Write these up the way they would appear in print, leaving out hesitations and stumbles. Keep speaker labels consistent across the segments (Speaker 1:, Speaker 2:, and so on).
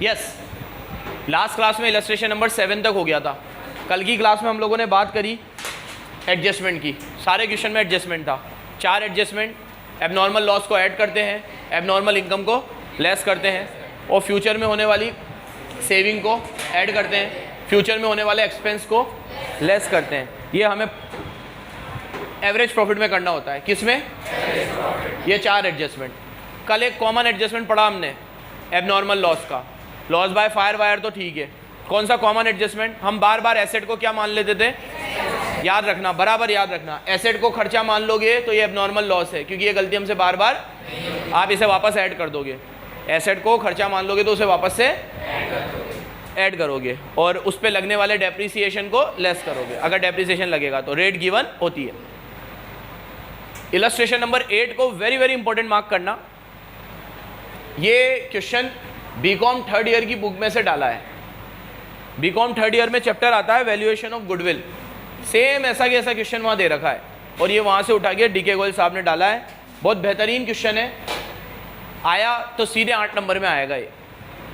Speaker 1: Yes, last class में illustration number 7 तक हो गया था। कल की क्लास में हम लोगों ने बात करी एडजस्टमेंट की। सारे क्वेश्चन में एडजस्टमेंट था। 4 एडजस्टमेंट, एबनॉर्मल लॉस को ऐड करते हैं, एबनॉर्मल इनकम को लेस करते हैं, और फ्यूचर में होने वाली सेविंग को ऐड करते हैं, फ्यूचर में होने वाले एक्सपेंस को लेस करते हैं। ये हमें एवरेज प्रॉफिट में करना होता है। किस में? ये 4 एडजस्टमेंट। कल एक कॉमन एडजस्टमेंट पढ़ा हमने एबनॉर्मल लॉस का। लॉस बाय फायर वायर तो ठीक है, कौन सा कॉमन एडजस्टमेंट? हम बार बार एसेट को क्या मान लेते थे? याद रखना, बराबर याद रखना, एसेट को खर्चा मान लोगे तो ये एबनॉर्मल लॉस है, क्योंकि ये गलती हमसे बार बार आप इसे वापस ऐड कर दोगे। एसेट को खर्चा मान लोगे तो उसे वापस से ऐड करोगे, और उस पर लगने वाले डेप्रिसिएशन को लेस करोगे, अगर डेप्रिसिएशन लगेगा तो। रेट गिवन होती है। इलस्ट्रेशन नंबर 8 को वेरी वेरी इंपॉर्टेंट मार्क करना। ये क्वेश्चन बीकॉम 3rd ईयर की बुक में से डाला है। बीकॉम 3rd ईयर में चैप्टर आता है वैल्यूएशन ऑफ गुडविल। सेम ऐसा कि ऐसा क्वेश्चन वहाँ दे रखा है, और ये वहाँ से उठा के DK गोयल साहब ने डाला है। बहुत बेहतरीन क्वेश्चन है। आया तो सीधे 8 नंबर में आएगा, ये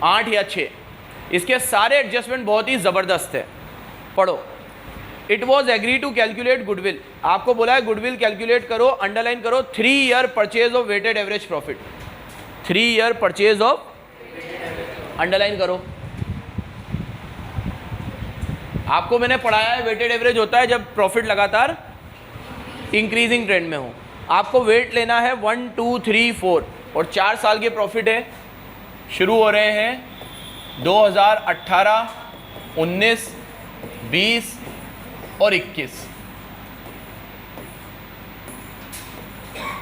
Speaker 1: 8 या 6। इसके सारे एडजस्टमेंट बहुत ही ज़बरदस्त है, पढ़ो। It was agree to calculate goodwill. आपको बोला है गुडविल कैलकुलेट करो, अंडरलाइन करो 3 year purchase of weighted average profit. 3 year purchase of, underline करो। आपको मैंने पढ़ाया है वेटेड एवरेज होता है जब प्रॉफिट लगातार इंक्रीजिंग ट्रेंड में हो। आपको वेट लेना है 1, 2, 3, 4, और 4 साल के प्रॉफिट है। शुरू हो रहे हैं 2018, 19, 20 और 21।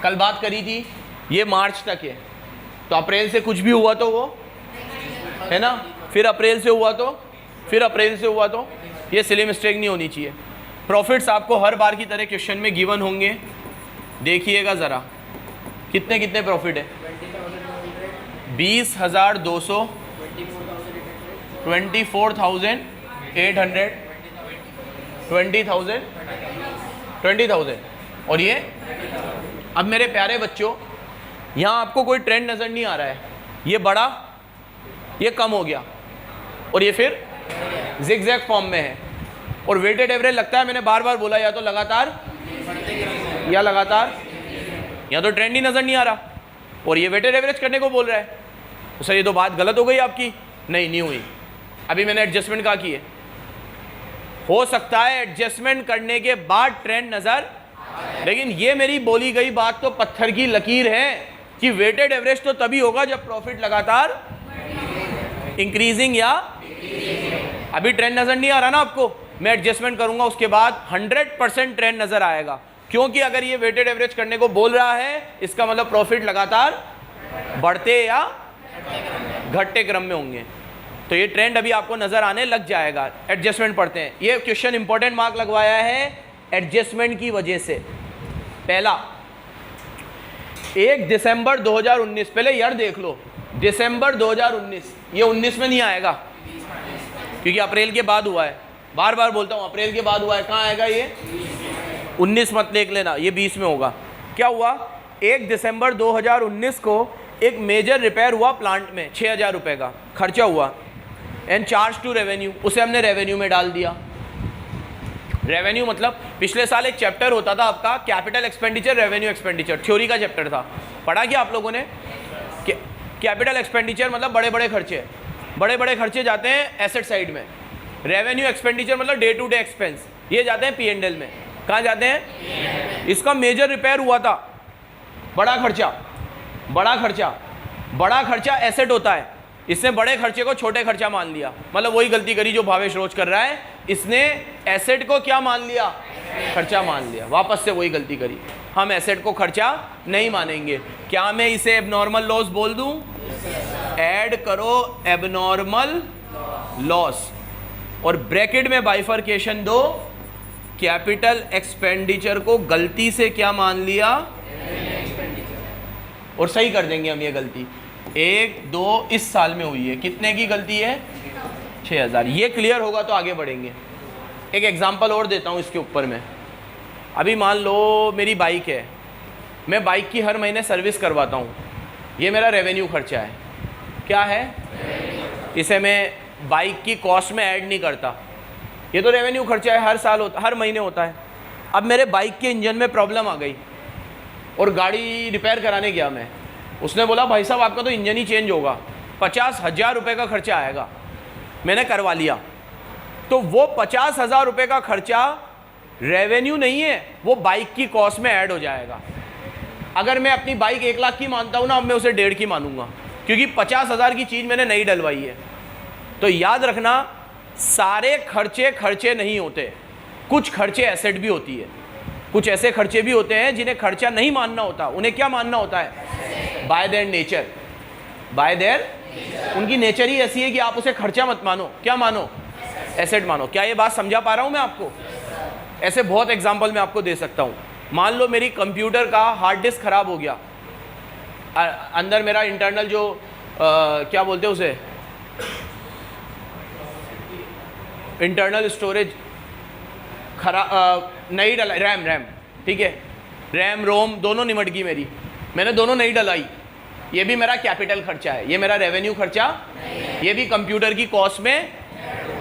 Speaker 1: कल बात करी थी ये मार्च तक है, तो अप्रैल से कुछ भी हुआ तो वो है ना, फिर अप्रैल से हुआ तो, फिर अप्रैल से हुआ तो, ये सिली मिस्टेक नहीं होनी चाहिए। प्रॉफिट्स आपको हर बार की तरह क्वेश्चन में गिवन होंगे। देखिएगा ज़रा कितने कितने प्रॉफिट है। 20,200, 24,800, 20,000, 20,000, और ये। अब मेरे प्यारे बच्चों, यहाँ आपको कोई ट्रेंड नज़र नहीं आ रहा है। ये बढ़ा, ये कम हो गया, और ये फिर जिगजैग फॉर्म में है। और वेटेड एवरेज लगता है, मैंने बार बार बोला, या तो लगातार या लगातार, या तो ट्रेंड ही नज़र नहीं आ रहा, और ये वेटेड एवरेज करने को बोल रहा है। तो सर ये तो बात गलत हो गई आपकी। नहीं हुई। अभी मैंने एडजस्टमेंट कहा की है। हो सकता है एडजस्टमेंट करने के बाद ट्रेंड नज़र, लेकिन ये मेरी बोली गई बात तो पत्थर की लकीर है कि वेटेड एवरेज तो तभी होगा जब प्रॉफिट लगातार इंक्रीजिंग या, अभी ट्रेंड नज़र नहीं आ रहा ना आपको, मैं एडजस्टमेंट करूंगा उसके बाद 100% ट्रेंड नज़र आएगा। क्योंकि अगर ये वेटेड एवरेज करने को बोल रहा है, इसका मतलब प्रॉफिट लगातार बढ़ते या घटते क्रम में होंगे। तो ये ट्रेंड अभी आपको नज़र आने लग जाएगा। एडजस्टमेंट पढ़ते हैं। ये क्वेश्चन इंपॉर्टेंट मार्क लगवाया है एडजस्टमेंट की वजह से। पहला, 1 दिसंबर 2019, पहले ईयर देख लो, दिसंबर 2019, ये 19 में नहीं आएगा क्योंकि अप्रैल के बाद हुआ है। बार बार बोलता हूँ अप्रैल के बाद हुआ है, कहाँ आएगा ये? 19 मत देख लेना, ये 20 में होगा। क्या हुआ? 1 दिसंबर 2019 को एक मेजर रिपेयर हुआ प्लांट में, 6,000 रुपये का खर्चा हुआ, एंड चार्ज टू रेवेन्यू, उसे हमने रेवेन्यू में डाल दिया। रेवेन्यू मतलब पिछले साल एक चैप्टर होता था आपका capital expenditure, revenue expenditure, theory का चैप्टर था, पढ़ा क्या आप लोगों ने? कैपिटल एक्सपेंडिचर मतलब बड़े बड़े खर्चे, बड़े बड़े खर्चे जाते हैं एसेट साइड में। रेवेन्यू एक्सपेंडिचर मतलब डे टू डे एक्सपेंस, ये जाते हैं P&L में। कहाँ जाते हैं? इसका मेजर रिपेयर हुआ था, बड़ा खर्चा, बड़ा खर्चा, बड़ा खर्चा एसेट होता है, इसने बड़े खर्चे को छोटे खर्चा मान लिया। मतलब वही गलती करी जो भावेश रोज कर रहा है, इसने एसेट को क्या मान लिया? खर्चा मान लिया। वापस से वही गलती करी, हम एसेट को खर्चा नहीं मानेंगे। क्या मैं इसे एबनॉर्मल लॉस बोल दूं? ऐड करो एबनॉर्मल लॉस और ब्रैकेट में बाइफर्केशन दो। कैपिटल एक्सपेंडिचर को गलती से क्या मान लिया? और सही कर देंगे हम ये गलती। 1, 2 इस साल में हुई है, कितने की गलती है? 6,000। ये क्लियर होगा तो आगे बढ़ेंगे। एक एग्जांपल और देता हूँ इसके ऊपर में। अभी मान लो मेरी बाइक है, मैं बाइक की हर महीने सर्विस करवाता हूँ, ये मेरा रेवेन्यू खर्चा है। क्या है? इसे मैं बाइक की कॉस्ट में ऐड नहीं करता। ये तो रेवेन्यू खर्चा है, हर साल होता, हर महीने होता है। अब मेरे बाइक के इंजन में प्रॉब्लम आ गई और गाड़ी रिपेयर कराने गया मैं, उसने बोला भाई साहब आपका तो इंजन ही चेंज होगा, 50,000 रुपये का खर्चा आएगा। मैंने करवा लिया, तो वो 50,000 रुपये का खर्चा रेवेन्यू नहीं है, वो बाइक की कॉस्ट में ऐड हो जाएगा। अगर मैं अपनी बाइक 1 लाख की मानता हूँ ना, अब मैं उसे 1.5 की मानूंगा, क्योंकि 50,000 की चीज़ मैंने नहीं डलवाई है। तो याद रखना, सारे खर्चे नहीं होते, कुछ खर्चे एसेट भी होती है, कुछ ऐसे खर्चे भी होते हैं जिन्हें खर्चा नहीं मानना होता, उन्हें क्या मानना होता है? Bye their nature, bye there, उनकी नेचर ही ऐसी है कि आप उसे खर्चा मत मानो, क्या मानो? एसेट मानो। क्या ये बात समझा पा रहा हूँ मैं आपको? ऐसे बहुत एग्जाम्पल मैं आपको दे सकता हूँ। मान लो मेरी कंप्यूटर का हार्ड डिस्क खराब हो गया, अंदर मेरा इंटरनल जो क्या बोलते हैं उसे, इंटरनल स्टोरेज नहीं डला, रैम, ठीक है, रैम रोम दोनों निमट गई मेरी, मैंने दोनों नहीं डलाई, ये भी मेरा कैपिटल खर्चा है, ये मेरा रेवेन्यू खर्चा, ये भी कंप्यूटर की कॉस्ट में,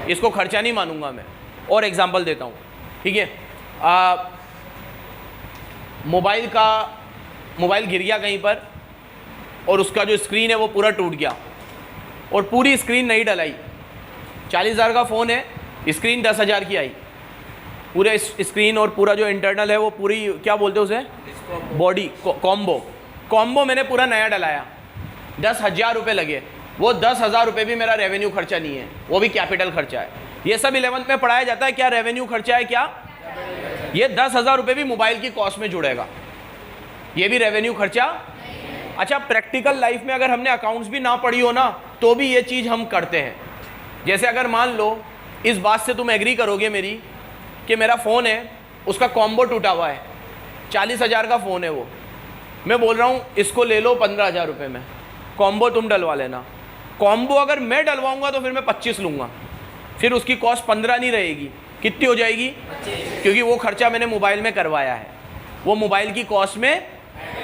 Speaker 1: इसको खर्चा नहीं मानूंगा मैं। और एग्जांपल देता हूँ, ठीक है, मोबाइल गिर गया कहीं पर और उसका जो स्क्रीन है वो पूरा टूट गया और पूरी स्क्रीन नहीं डलाई, 40,000 का फ़ोन है, स्क्रीन 10,000 की आई, पूरे स्क्रीन और पूरा जो इंटरनल है वो पूरी, क्या बोलते हैं उसे, बॉडी कॉम्बो मैंने पूरा नया डलाया, 10,000 रुपये लगे। वो 10,000 रुपये भी मेरा रेवेन्यू खर्चा नहीं है, वो भी कैपिटल खर्चा है। ये सब 11th में पढ़ाया जाता है, क्या रेवेन्यू खर्चा है, क्या ये 10,000 रुपये भी मोबाइल की कॉस्ट में जुड़ेगा, ये भी रेवेन्यू खर्चा। अच्छा, प्रैक्टिकल लाइफ में अगर हमने अकाउंट्स भी ना पढ़ी हो ना, तो भी ये चीज़ हम करते हैं। जैसे अगर मान लो, इस बात से तुम एग्री करोगे मेरी, कि मेरा फ़ोन है, उसका कॉम्बो टूटा हुआ है, 40,000 का फ़ोन है वो, मैं बोल रहा हूँ इसको ले लो 15,000 रुपये में, कॉम्बो तुम डलवा लेना। कॉम्बो अगर मैं डलवाऊंगा तो फिर मैं 25 लूँगा, फिर उसकी कॉस्ट 15 नहीं रहेगी, कितनी हो जाएगी? 25, क्योंकि वो खर्चा मैंने मोबाइल में करवाया है, वो मोबाइल की कॉस्ट में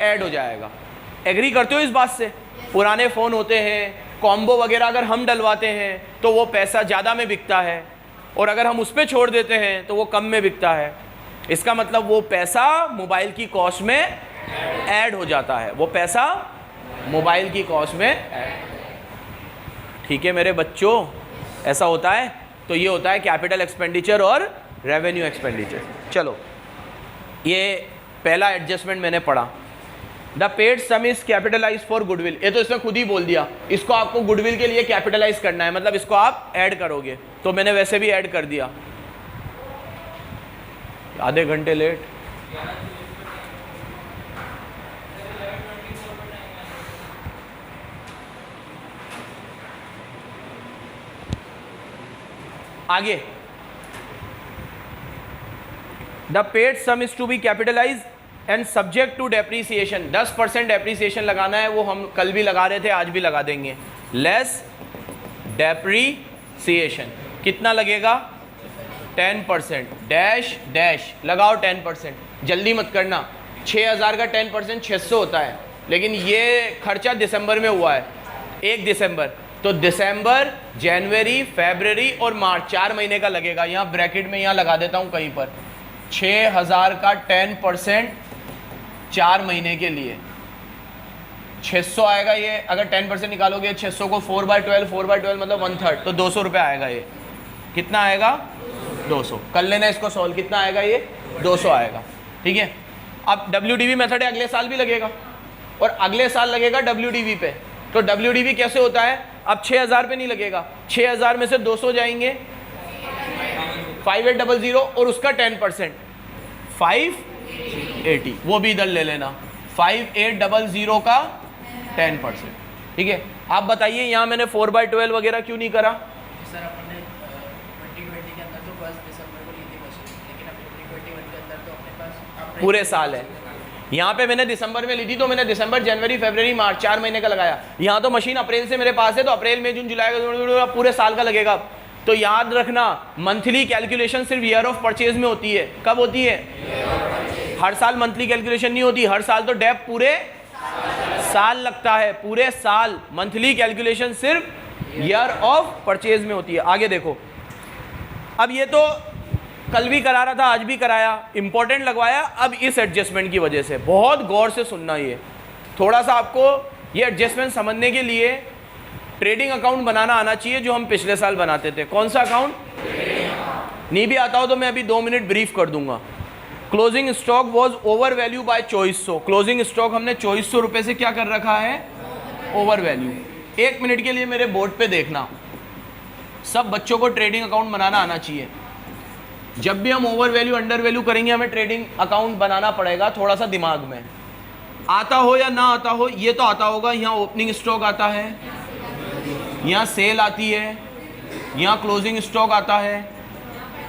Speaker 1: ऐड हो जाएगा। एग्री करते हो इस बात से? पुराने फ़ोन होते हैं, कॉम्बो वगैरह अगर हम डलवाते हैं तो वो पैसा ज़्यादा में बिकता है, और अगर हम उस पर छोड़ देते हैं तो वो कम में बिकता है। इसका मतलब वो पैसा मोबाइल की कॉस्ट में ऐड हो जाता है, वो पैसा मोबाइल की कॉस्ट में ऐड। ठीक है मेरे बच्चों, ऐसा होता है। तो ये होता है कैपिटल एक्सपेंडिचर और रेवेन्यू एक्सपेंडिचर। चलो, ये पहला एडजस्टमेंट मैंने पढ़ा। The paid sum is capitalise for goodwill, ये तो इसने खुद ही बोल दिया, इसको आपको गुडविल के लिए कैपिटलाइज करना है, मतलब इसको आप ऐड करोगे, तो मैंने वैसे भी ऐड कर दिया। आधे घंटे लेट। आगे, the paid sum is to be capitalise and subject to depreciation. 10% depreciation लगाना है, वो हम कल भी लगा रहे थे, आज भी लगा देंगे। लेस डेप्रीसिएशन कितना लगेगा? 10%। डैश डैश लगाओ 10%, जल्दी मत करना। 6,000 का 10% 600 होता है, लेकिन ये खर्चा दिसंबर में हुआ है, 1 दिसंबर, तो दिसंबर, जनवरी, फरवरी और मार्च 4 महीने का लगेगा। यहाँ ब्रैकेट में यहाँ लगा देता हूँ कहीं पर, 6,000 का 10% 4 महीने के लिए 600 आएगा। ये अगर 10% निकालोगे 600 को 4/12 मतलब 1/3, तो 200 रुपये आएगा। ये कितना आएगा? 200। कर लेना इसको सॉल्व, कितना आएगा ये? 200 आएगा। ठीक है, अब WDV मेथड है, अगले साल भी लगेगा और अगले साल लगेगा WDV पे। तो WDV कैसे होता है? अब 6,000 पे नहीं लगेगा, 6,000 में से 200 जाएंगे, 5800 और उसका 10% 580, वो भी इधर ले लेना, 5800 का 10%। ठीक है, आप बताइए यहाँ मैंने 4/12 वगैरह क्यों नहीं करा?
Speaker 2: सर अपने 2020 के अंदर तो 1 दिसंबर को ली थी मशीन, लेकिन अब 2021 के अंदर तो अपने पास
Speaker 1: पूरे साल है। यहाँ पे मैंने दिसंबर में ली थी, तो मैंने दिसंबर, जनवरी, फरवरी, मार्च 4 महीने का लगाया। यहाँ तो मशीन अप्रैल से मेरे पास है, तो अप्रैल, मई, जून, जुलाई पूरे साल का लगेगा। तो याद रखना, मंथली कैलकुलेशन सिर्फ ईयर ऑफ परचेज में होती है। कब होती है? हर साल मंथली कैलकुलेशन नहीं होती, हर साल तो डेप पूरे साल लगता है, पूरे साल। मंथली कैलकुलेशन सिर्फ ईयर ऑफ परचेज में होती है। आगे देखो, अब ये तो कल भी करा रहा था, आज भी कराया, इंपॉर्टेंट लगवाया। अब इस एडजस्टमेंट की वजह से बहुत गौर से सुनना, ये थोड़ा सा आपको ये एडजस्टमेंट समझने के लिए ट्रेडिंग अकाउंट बनाना आना चाहिए, जो हम पिछले साल बनाते थे। कौन सा अकाउंट? नहीं भी आता हो तो मैं अभी 2 मिनट ब्रीफ कर दूंगा। Closing stock was over value by 2400। Closing stock हमने 2400 रुपये से क्या कर रखा है? Over value. 1 मिनट के लिए मेरे बोर्ड पे देखना, सब बच्चों को ट्रेडिंग अकाउंट बनाना आना चाहिए। जब भी हम ओवर वैल्यू अंडर वैल्यू करेंगे, हमें ट्रेडिंग अकाउंट बनाना पड़ेगा। थोड़ा सा दिमाग में आता हो या ना आता हो, ये तो आता होगा। यहाँ ओपनिंग स्टॉक आता है, यहाँ सेल आती है, यहाँ क्लोजिंग स्टॉक आता है,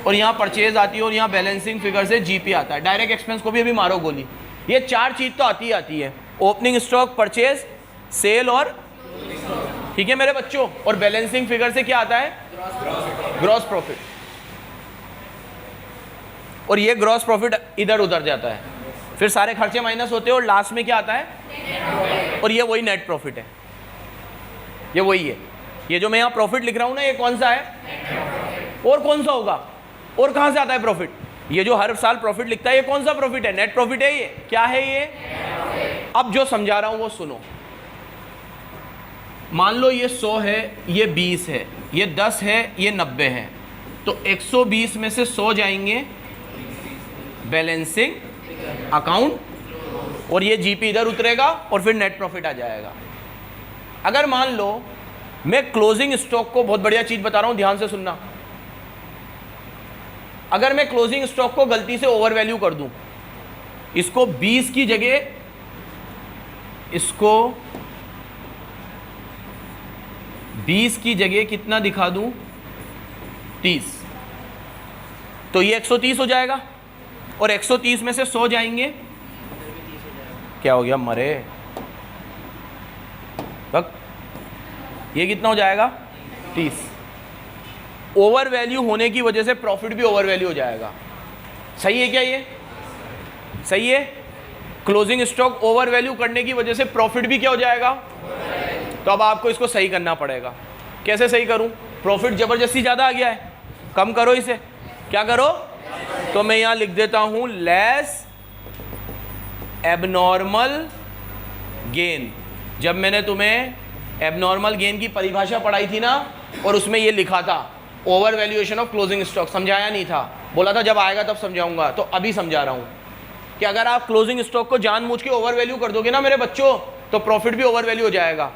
Speaker 1: और यहाँ परचेज आती है, और यहाँ बैलेंसिंग फिगर से जीपी आता है। डायरेक्ट एक्सपेंस को भी अभी मारो गोली। ये 4 चीज़ तो आती ही आती है, ओपनिंग स्टॉक, परचेज, सेल और, ठीक है मेरे बच्चों, और बैलेंसिंग फिगर से क्या आता है? Gross profit. और ये ग्रॉस प्रॉफिट इधर उधर जाता है, फिर सारे खर्चे माइनस होते हैं, और लास्ट में क्या आता है? और ये वही नेट प्रॉफिट है, ये वही है। ये जो मैं यहाँ प्रॉफिट लिख रहा हूँ ना, ये कौन सा है? और कौन सा होगा? और कहाँ से आता है प्रॉफिट? ये जो हर साल प्रॉफिट लिखता है, ये कौन सा प्रॉफिट है? नेट प्रॉफिट है। ये क्या है? ये अब जो समझा रहा हूँ वो सुनो। मान लो ये 100 है, ये 20 है, ये 10 है, ये 90 है, तो 120 में से 100 जाएंगे बैलेंसिंग अकाउंट, और ये जीपी इधर उतरेगा, और फिर नेट प्रॉफिट आ जाएगा। अगर मान लो मैं क्लोजिंग स्टॉक को, बहुत बढ़िया चीज बता रहा हूं, ध्यान से सुनना, अगर मैं क्लोजिंग स्टॉक को गलती से ओवर वैल्यू कर दूं, इसको 20 की जगह इसको 20 की जगह कितना दिखा दूं? 30, तो ये 130 हो जाएगा, और 130 में से 100 जाएंगे, क्या हो गया? मरे तक, ये कितना हो जाएगा? 30। ओवर वैल्यू होने की वजह से प्रॉफिट भी ओवर वैल्यू हो जाएगा। सही है क्या? ये सही है। क्लोजिंग स्टॉक ओवर वैल्यू करने की वजह से प्रॉफिट भी क्या हो जाएगा? तो अब आपको इसको सही करना पड़ेगा। कैसे सही करूं? प्रॉफिट जबरदस्ती ज़्यादा आ गया है, कम करो इसे। क्या करो? तो मैं यहां लिख देता हूं लेस एबनॉर्मल गेन। जब मैंने तुम्हें एबनॉर्मल गेन की परिभाषा पढ़ाई थी ना, और उसमें ये लिखा था over valuation of closing stock, समझाया नहीं था, बोला था जब आएगा तब समझाऊंगा, तो अभी समझा रहा हूं कि अगर आप क्लोजिंग स्टॉक को जानबूझ के ओवर वैल्यू कर दोगे ना मेरे बच्चों, तो प्रॉफिट भी ओवर वैल्यू हो जाएगा,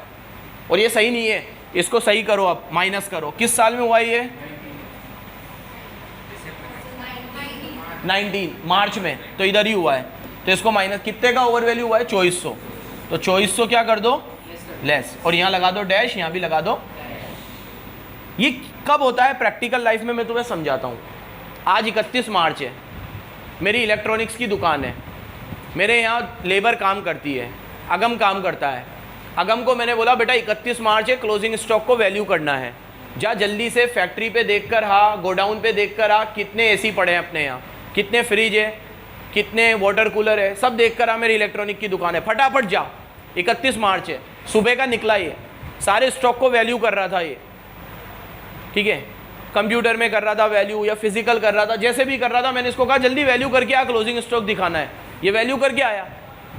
Speaker 1: और ये सही नहीं है। इसको सही करो, अब माइनस करो। किस साल में हुआ ये? 19 मार्च में, तो इधर ही हुआ है। तो इसको माइनस, कितने का ओवर वैल्यू हुआ है? 2400। तो 2400 क्या कर दो? लेस, और यहाँ लगा दो डैश, यहाँ भी लगा दो। ये कब होता है प्रैक्टिकल लाइफ में? मैं तुम्हें समझाता हूँ। आज 31 मार्च है, मेरी इलेक्ट्रॉनिक्स की दुकान है, मेरे यहाँ लेबर काम करती है, अगम काम करता है। अगम को मैंने बोला बेटा 31 मार्च है, क्लोजिंग स्टॉक को वैल्यू करना है, जा जल्दी से फैक्ट्री पे देख कर आ, गोडाउन पे देख कर आ, कितने एसी पड़े हैं अपने यहाँ, कितने फ्रिज है, कितने वाटर कूलर है, सब देख कर आ, मेरी इलेक्ट्रॉनिक की दुकान है, फटाफट जा। 31 मार्च है, सुबह का निकला, ये सारे स्टॉक को वैल्यू कर रहा था ये, ठीक है, कंप्यूटर में कर रहा था वैल्यू, या फिजिकल कर रहा था, जैसे भी कर रहा था। मैंने इसको कहा जल्दी वैल्यू करके आ, क्लोजिंग स्टॉक दिखाना है। ये वैल्यू करके आया,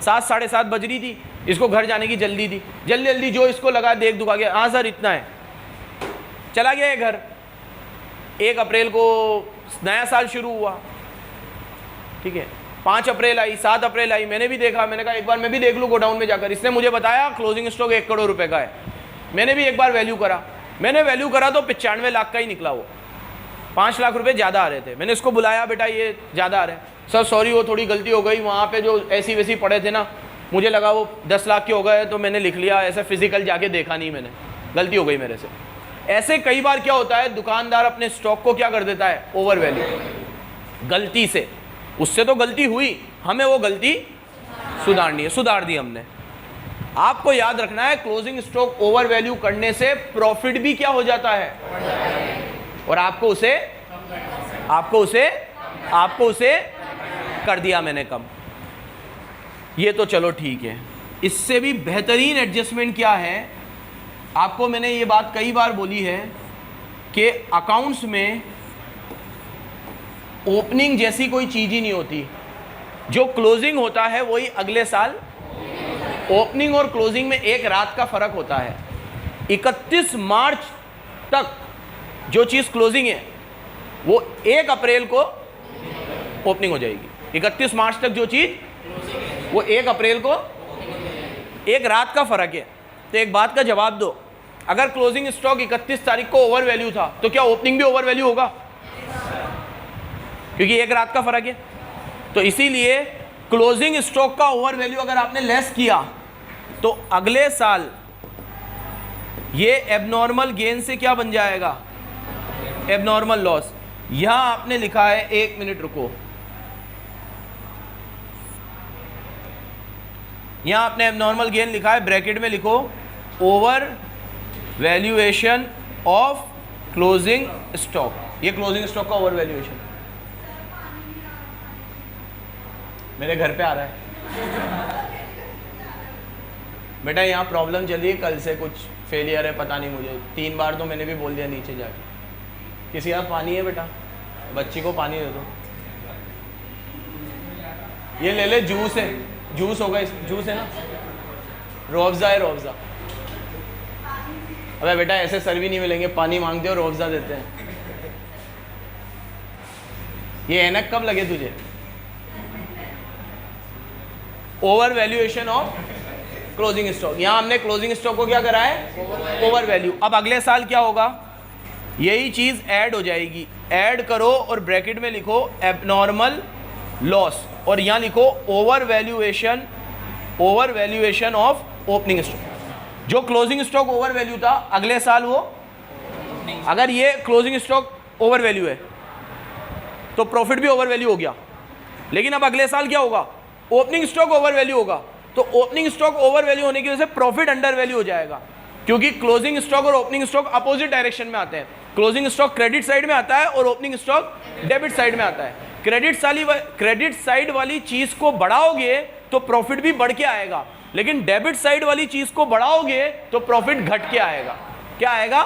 Speaker 1: 7 साढ़े 7 बज रही थी, इसको घर जाने की जल्दी थी, जल्दी जल्दी जो इसको लगा देख दुखा गया, हाँ सर इतना है, चला गया ये घर। 1 अप्रैल को नया साल शुरू हुआ, ठीक है, 5 अप्रैल आई, 7 अप्रैल आई, मैंने भी देखा, मैंने कहा एक बार मैं भी देख लूँ गोडाउन में जाकर। इसने मुझे बताया क्लोजिंग स्टॉक 1 करोड़ रुपए का है, मैंने भी एक बार वैल्यू करा, मैंने वैल्यू करा तो 95 लाख का ही निकला, वो 5 लाख रुपए ज़्यादा आ रहे थे। मैंने इसको बुलाया, बेटा ये ज़्यादा आ रहे हैं। सर सॉरी, वो थोड़ी गलती हो गई, वहाँ पे जो ऐसी वैसी पड़े थे ना, मुझे लगा वो 10 लाख के हो गए, तो मैंने लिख लिया, ऐसे फिजिकल जाके देखा नहीं मैंने, गलती हो गई मेरे से। ऐसे कई बार क्या होता है, दुकानदार अपने स्टॉक को क्या कर देता है? ओवर वैल्यू, गलती से। उससे तो गलती हुई, हमें वो गलती सुधारनी है, सुधार दी हमने। आपको याद रखना है, क्लोजिंग स्टॉक ओवर वैल्यू करने से प्रॉफिट भी क्या हो जाता है, और आपको उसे कर दिया मैंने कम। ये तो चलो ठीक है। इससे भी बेहतरीन एडजस्टमेंट क्या है, आपको मैंने ये बात कई बार बोली है कि अकाउंट्स में ओपनिंग जैसी कोई चीज़ ही नहीं होती, जो क्लोजिंग होता है वही अगले साल। ओपनिंग और क्लोजिंग में एक रात का फर्क होता है। 31 मार्च तक जो चीज़ क्लोजिंग है वो 1 अप्रैल को ओपनिंग हो जाएगी। 31 मार्च तक जो चीज़ वो 1 अप्रैल को, एक रात का फर्क है। तो एक बात का जवाब दो, अगर क्लोजिंग स्टॉक 31 तारीख को ओवर वैल्यू था तो क्या ओपनिंग भी ओवर वैल्यू होगा? क्योंकि एक रात का फर्क है। तो इसीलिए क्लोजिंग स्टॉक का ओवर वैल्यू अगर आपने लेस किया तो अगले साल ये एबनॉर्मल गेन से क्या बन जाएगा? Abnormal loss. यहां आपने लिखा है, 1 मिनट रुको, यहां आपने एबनॉर्मल गेन लिखा है, ब्रैकेट में लिखो over valuation of closing stock. ये क्लोजिंग स्टॉक का ओवर वैल्यूएशन मेरे घर पे आ रहा है बेटा। यहाँ प्रॉब्लम चली है, कल से कुछ फेलियर है, पता नहीं मुझे। 3 बार तो मैंने भी बोल दिया नीचे जाके। किसी का पानी है बेटा? बच्ची को पानी दे दो। ये ले ले, जूस है, जूस होगा, जूस है ना, रोअफ़ज़ा है, रोअफ़ज़ा। अबे बेटा ऐसे सर्वी नहीं मिलेंगे, पानी मांगते हो रोअफ़ज़ा देते हैं। ये ऐनक कब लगे तुझे? Over valuation of closing stock. यहां हमने क्लोजिंग स्टॉक को क्या करा है? Over value. अब अगले साल क्या होगा? यही चीज ऐड हो जाएगी। ऐड करो और ब्रैकेट में लिखो एबनॉर्मल लॉस, और यहां लिखो over valuation of opening stock. जो क्लोजिंग स्टॉक ओवर वैल्यू था अगले साल वो, अगर ये क्लोजिंग स्टॉक ओवर वैल्यू है तो प्रॉफिट भी ओवर वैल्यू हो गया। लेकिन अब अगले साल क्या होगा? ओपनिंग स्टॉक ओवर वैल्यू होगा। तो ओपनिंग स्टॉक ओवर वैल्यू होने की वजह से प्रॉफिट अंडर वैल्यू हो जाएगा, क्योंकि क्लोजिंग स्टॉक और ओपनिंग स्टॉक अपोजिट डायरेक्शन में आते हैं। क्लोजिंग स्टॉक क्रेडिट साइड में आता है और ओपनिंग स्टॉक डेबिट साइड में आता है। क्रेडिट साइड वाली चीज को बढ़ाओगे तो प्रॉफिट भी बढ़ के आएगा, लेकिन डेबिट साइड वाली चीज को बढ़ाओगे तो प्रॉफिट घट के आएगा। क्या आएगा?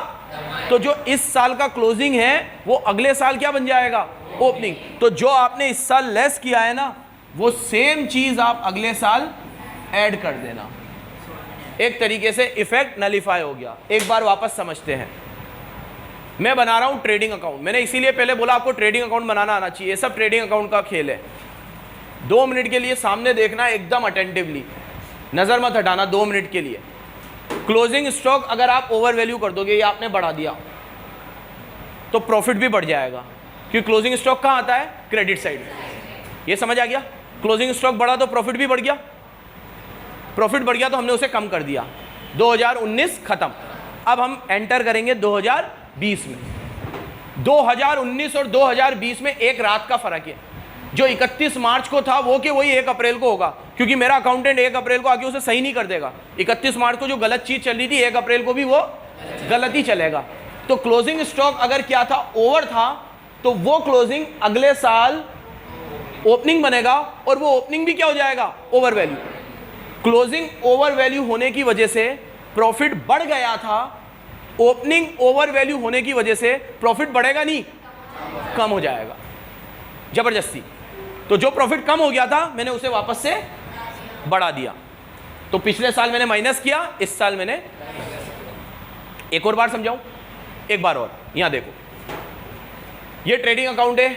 Speaker 1: तो जो इस साल का क्लोजिंग है वो अगले साल क्या बन जाएगा? ओपनिंग। तो जो आपने इस साल लेस किया है ना, वो सेम चीज आप अगले साल ऐड कर देना। एक तरीके से इफेक्ट नलिफाई हो गया। एक बार वापस समझते हैं। मैं बना रहा हूं ट्रेडिंग अकाउंट। मैंने इसीलिए पहले बोला आपको ट्रेडिंग अकाउंट बनाना आना चाहिए। सब ट्रेडिंग अकाउंट का खेल है। 2 मिनट के लिए सामने देखना, एकदम अटेंटिवली, नजर मत हटाना 2 मिनट के लिए। क्लोजिंग स्टॉक अगर आप ओवर वैल्यू कर दोगे, ये आपने बढ़ा दिया, तो प्रॉफिट भी बढ़ जाएगा, क्योंकि क्लोजिंग स्टॉक कहां आता है? क्रेडिट साइड में। ये समझ आ गया? क्लोजिंग स्टॉक बढ़ा तो प्रॉफिट भी बढ़ गया। प्रॉफिट बढ़ गया तो हमने उसे कम कर दिया। 2019 खत्म। अब हम एंटर करेंगे 2020 में। 2019 और 2020 में एक रात का फर्क है। जो 31 मार्च को था वो कि वही 1 अप्रैल को होगा, क्योंकि मेरा अकाउंटेंट 1 अप्रैल को आके उसे सही नहीं कर देगा। 31 मार्च को जो गलत चीज चल रही थी 1 अप्रैल को भी वो गलत ही चलेगा। तो क्लोजिंग स्टॉक अगर क्या था? ओवर था, तो वो क्लोजिंग अगले साल ओपनिंग बनेगा और वो ओपनिंग भी क्या हो जाएगा? Over value. Closing over value होने की वजह से प्रॉफिट बढ़ गया था, ओपनिंग ओवर वैल्यू होने की वजह से प्रॉफिट बढ़ेगा नहीं, कम हो जाएगा जबरदस्ती। तो जो प्रॉफिट कम हो गया था मैंने उसे वापस से बढ़ा दिया। तो पिछले साल मैंने माइनस किया, इस साल मैंने, एक और बार समझाऊं, एक बार और। यहां देखो, ये ट्रेडिंग अकाउंट है,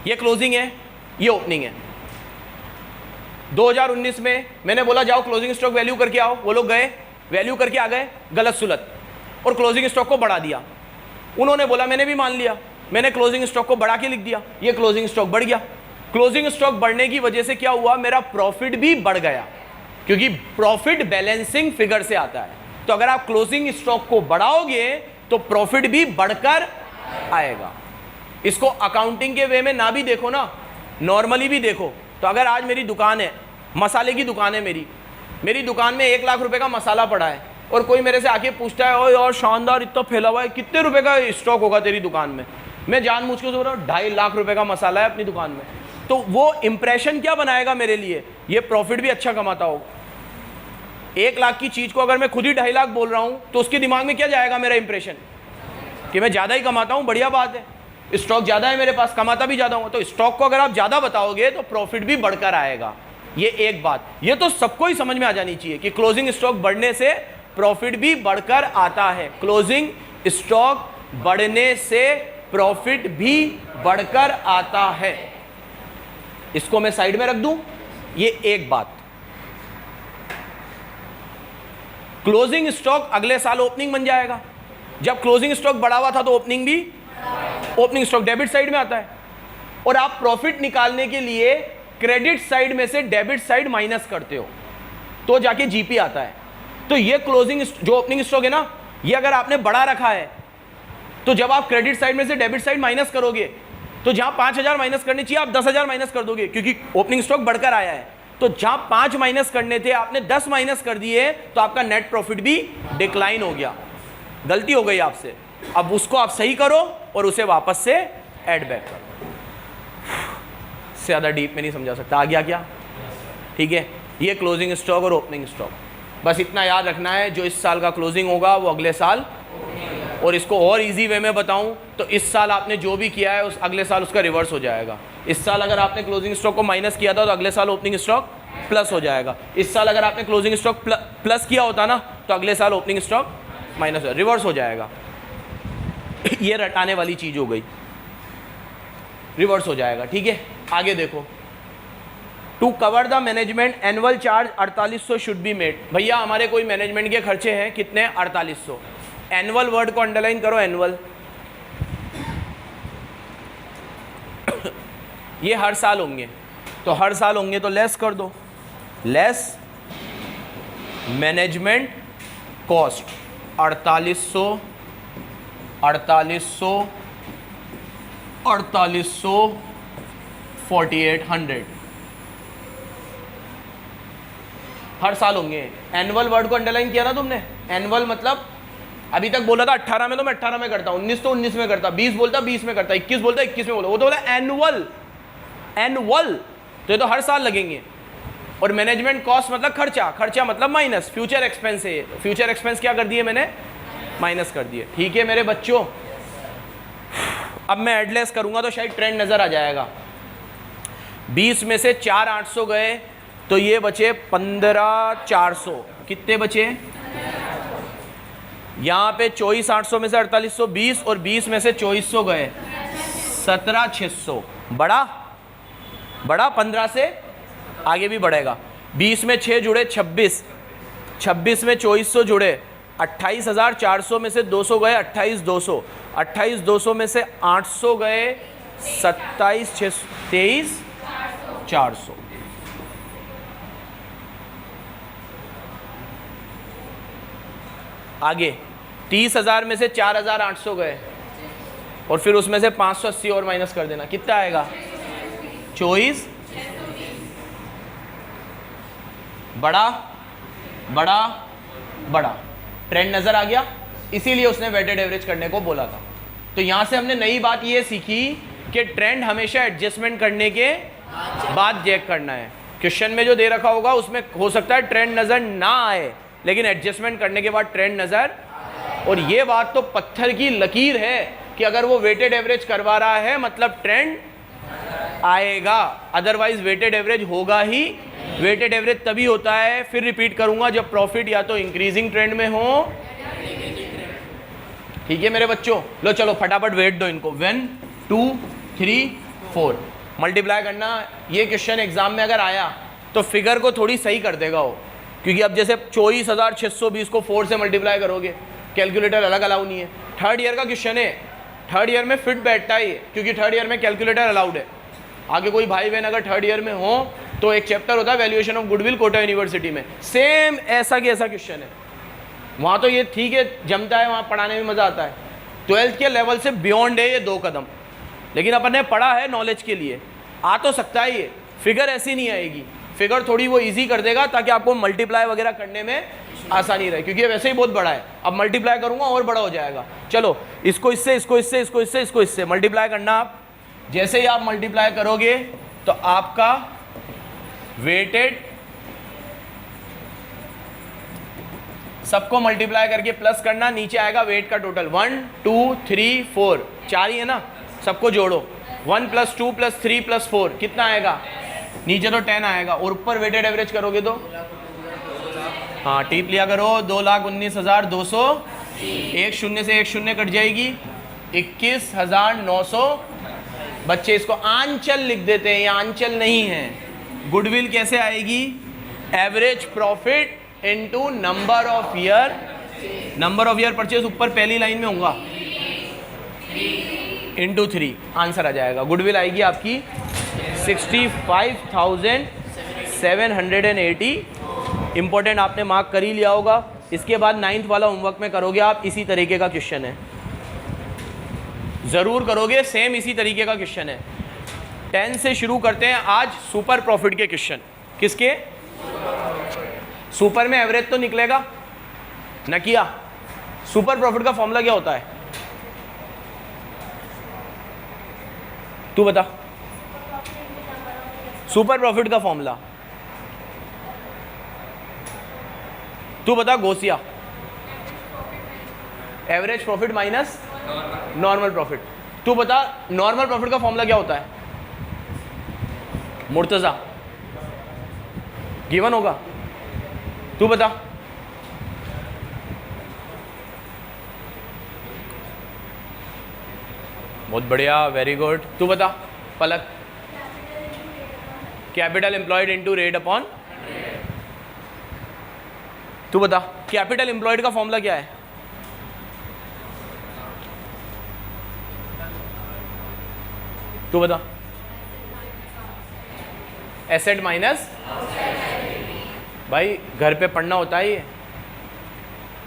Speaker 1: ये क्लोजिंग है, ये ओपनिंग है। 2019 में मैंने बोला जाओ क्लोजिंग स्टॉक वैल्यू करके आओ, वो लोग गए, वैल्यू करके आ गए, गलत सुलत, और क्लोजिंग स्टॉक को बढ़ा दिया। उन्होंने बोला, मैंने भी मान लिया, मैंने क्लोजिंग स्टॉक को बढ़ा के लिख दिया, ये क्लोजिंग स्टॉक बढ़ गया। क्लोजिंग स्टॉक बढ़ने की वजह से क्या हुआ? मेरा प्रॉफिट भी बढ़ गया, क्योंकि प्रॉफिट बैलेंसिंग फिगर से आता है। तो अगर आप क्लोजिंग स्टॉक को बढ़ाओगे तो प्रॉफिट भी बढ़कर आएगा। इसको अकाउंटिंग के वे में ना भी देखो ना, नॉर्मली भी देखो। तो अगर आज मेरी दुकान है, मसाले की दुकान है, मेरी दुकान में 1 लाख रुपए का मसाला पड़ा है, और कोई मेरे से आके पूछता है, ओए यार शानदार इतना फैला हुआ है, कितने रुपए का स्टॉक होगा तेरी दुकान में? मैं जानबूझ के बोल रहा हूँ 2.5 लाख रुपए का मसाला है अपनी दुकान में। तो वो इंप्रेशन क्या बनाएगा मेरे लिए? ये प्रॉफिट भी अच्छा कमाता होगा। 1 लाख की चीज को अगर मैं खुद ही 2.5 लाख बोल रहा हूं तो उसके दिमाग में क्या जाएगा मेरा इंप्रेशन कि मैं ज्यादा ही कमाता हूं, बढ़िया बात है, स्टॉक ज्यादा है मेरे पास, कमाता भी ज्यादा हूं। तो स्टॉक को अगर आप ज्यादा बताओगे तो प्रॉफिट भी बढ़कर आएगा। ये एक बात, ये तो सबको ही समझ में आ जानी चाहिए कि क्लोजिंग स्टॉक बढ़ने से प्रॉफिट भी बढ़कर आता है। क्लोजिंग स्टॉक बढ़ने से प्रॉफिट भी बढ़कर आता है। इसको मैं साइड में रख दूं, ये एक बात। क्लोजिंग स्टॉक अगले साल ओपनिंग बन जाएगा। जब क्लोजिंग स्टॉक बढ़ा हुआ था तो ओपनिंग भी, ओपनिंग स्टॉक डेबिट साइड में आता है और आप प्रॉफिट निकालने के लिए क्रेडिट साइड में से डेबिट साइड माइनस करते हो तो जाके जीपी आता है। तो ये क्लोजिंग जो ओपनिंग स्टॉक है ना, ये अगर आपने बढ़ा रखा है तो जब आप क्रेडिट साइड में से डेबिट साइड माइनस करोगे तो जहां 5,000 माइनस करनी चाहिए आप 10,000 माइनस कर दोगे, क्योंकि ओपनिंग स्टॉक बढ़कर आया है। तो जहां 5 माइनस करने थे आपने 10 माइनस कर दिए, तो आपका नेट प्रॉफिट भी डिक्लाइन हो गया। गलती हो गई आपसे, अब उसको आप सही करो और उसे वापस से ऐड बैक करो। ज्यादा डीप में नहीं समझा सकता, आ गया क्या? ठीक है, ये क्लोजिंग स्टॉक और ओपनिंग स्टॉक, बस इतना याद रखना है। जो इस साल का क्लोजिंग होगा वो अगले साल, और इसको और इजी वे में बताऊं तो इस साल आपने जो भी किया है उस अगले साल उसका रिवर्स हो जाएगा। इस साल अगर आपने क्लोजिंग स्टॉक को माइनस किया था तो अगले साल ओपनिंग स्टॉक प्लस हो जाएगा। इस साल अगर आपने क्लोजिंग स्टॉक प्लस किया होता ना तो अगले साल ओपनिंग स्टॉक माइनस, रिवर्स हो जाएगा। ये रटाने वाली चीज हो गई, रिवर्स हो जाएगा। ठीक है, आगे देखो। To cover the management annual charge 4800 should be made. भैया हमारे कोई मैनेजमेंट के खर्चे हैं कितने? 4800। एनुअल वर्ड को अंडरलाइन करो, एनुअल। ये हर साल होंगे, तो हर साल होंगे तो लेस कर दो, लेस मैनेजमेंट कॉस्ट 4800 4800 हर साल होंगे। एनुअल वर्ड को अंडरलाइन किया ना तुमने? एनुअल मतलब अभी तक बोला था 18 में तो मैं 18 में करता, 19 तो 19 में करता, 20 बोलता 20 में करता, 21 बोलता 21 में बोला, वो तो बोला एनुअल। एनुअल तो ये तो हर साल लगेंगे। और मैनेजमेंट कॉस्ट मतलब खर्चा, खर्चा मतलब माइनस, फ्यूचर एक्सपेंस है। फ्यूचर एक्सपेंस क्या कर दिए मैंने? माइनस कर दिए। ठीक है मेरे बच्चों, अब मैं एडलेस करूंगा तो शायद ट्रेंड नजर आ जाएगा। 20 में से 4,800 गए तो ये बचे 15,400। कितने बचे? यहाँ पे 24,800 में से 4820 और 20 में से 2400 गए 17,600। बड़ा 15 से आगे भी बढ़ेगा। 20 में 6 जुड़े 26, 26 में 2400 जुड़े 28,400 में से 200 गए 28,200, 28,200 में से 800 गए 27,600, 23,400। आगे 30,000 में से 4,800 गए और फिर उसमें से 580 और माइनस कर देना, कितना आएगा? 24। बड़ा ट्रेंड नजर आ गया, इसीलिए उसने वेटेड एवरेज करने को बोला था। तो यहां से हमने नई बात ये सीखी कि ट्रेंड हमेशा एडजस्टमेंट करने के बाद चेक करना है। क्वेश्चन में जो दे रखा होगा उसमें हो सकता है ट्रेंड नजर ना आए, लेकिन एडजस्टमेंट करने के बाद ट्रेंड नजर। और ये बात तो पत्थर की लकीर है कि अगर वो वेटेड एवरेज करवा रहा है मतलब ट्रेंड आएगा, अदरवाइज वेटेड एवरेज होगा ही। वेटेड एवरेज तभी होता है, फिर रिपीट करूंगा, जब प्रॉफिट या तो इंक्रीजिंग ट्रेंड में हो। ठीक है मेरे बच्चों, लो चलो फटाफट वेट दो इनको। 1 2 3 4 मल्टीप्लाई करना। ये क्वेश्चन एग्जाम में अगर आया तो फिगर को थोड़ी सही कर देगा वो, क्योंकि अब जैसे 24,620 को 4 से मल्टीप्लाई करोगे, कैलकुलेटर अलग अलाउ नहीं है। थर्ड ईयर का क्वेश्चन है, थर्ड ईयर में फिट बैठता ही है, क्योंकि थर्ड ईयर में कैलकुलेटर अलाउड है। आगे कोई भाई बहन अगर थर्ड ईयर में हो तो एक चैप्टर होता है valuation of goodwill Kota university में, सेम ऐसा कि ऐसा क्वेश्चन है। वहाँ तो ये ठीक है जमता है, वहाँ पढ़ाने में मज़ा आता है। 12th के लेवल से बियॉन्ड है ये 2 कदम, लेकिन अपन ने पढ़ा है नॉलेज के लिए, आ तो सकता है ये। फिगर ऐसी नहीं आएगी, फिगर थोड़ी वो इजी कर देगा ताकि आपको मल्टीप्लाई वगैरह करने में आसानी रहे, क्योंकि ये वैसे ही बहुत बड़ा है। अब मल्टीप्लाई करूंगा और बड़ा हो जाएगा। चलो इसको इससे, इसको इससे, इसको इससे, इसको इससे मल्टीप्लाई करना। आप जैसे ही आप मल्टीप्लाई करोगे तो आपका वेटेड सबको मल्टीप्लाई करके प्लस करना, नीचे आएगा वेट का टोटल 1 2 3 4, 4 ही है ना, सबको जोड़ो 1 + 2 + 3 + 4 कितना आएगा, नीचे तो 10 आएगा और ऊपर वेटेड एवरेज करोगे तो हाँ टीप लिया करो 2,19,200, एक शून्य से एक शून्य कट जाएगी 21,900। बच्चे इसको आंचल लिख देते हैं, ये आंचल नहीं है। गुडविल कैसे आएगी, average profit into number of year, number of year purchase ऊपर पहली लाइन में होगा इनटू 3, आंसर आ जाएगा। गुडविल आएगी आपकी 65,780। इंपॉर्टेंट आपने मार्क कर ही लिया होगा। इसके बाद 9th वाला होमवर्क में करोगे आप, इसी तरीके का क्वेश्चन है, ज़रूर करोगे, सेम इसी तरीके का क्वेश्चन है। 10 से शुरू करते हैं आज सुपर प्रॉफिट के क्वेश्चन। किसके, सुपर में एवरेज तो निकलेगा न किया। सुपर प्रॉफिट का फॉर्मूला क्या होता है, तू बता। सुपर प्रॉफिट का फॉर्मूला तू बता Ghausia. Average profit minus normal profit. तू बता नॉर्मल प्रॉफिट का फॉर्मूला क्या होता है, मुर्तजा गिवन होगा, तू बता। बहुत बढ़िया, वेरी गुड। तू बता Palak. Capital employed into rate upon. तू बता कैपिटल एम्प्लॉयड का फॉर्मूला क्या है, तू बता। एसेट माइनस, भाई घर पे पढ़ना होता है ये,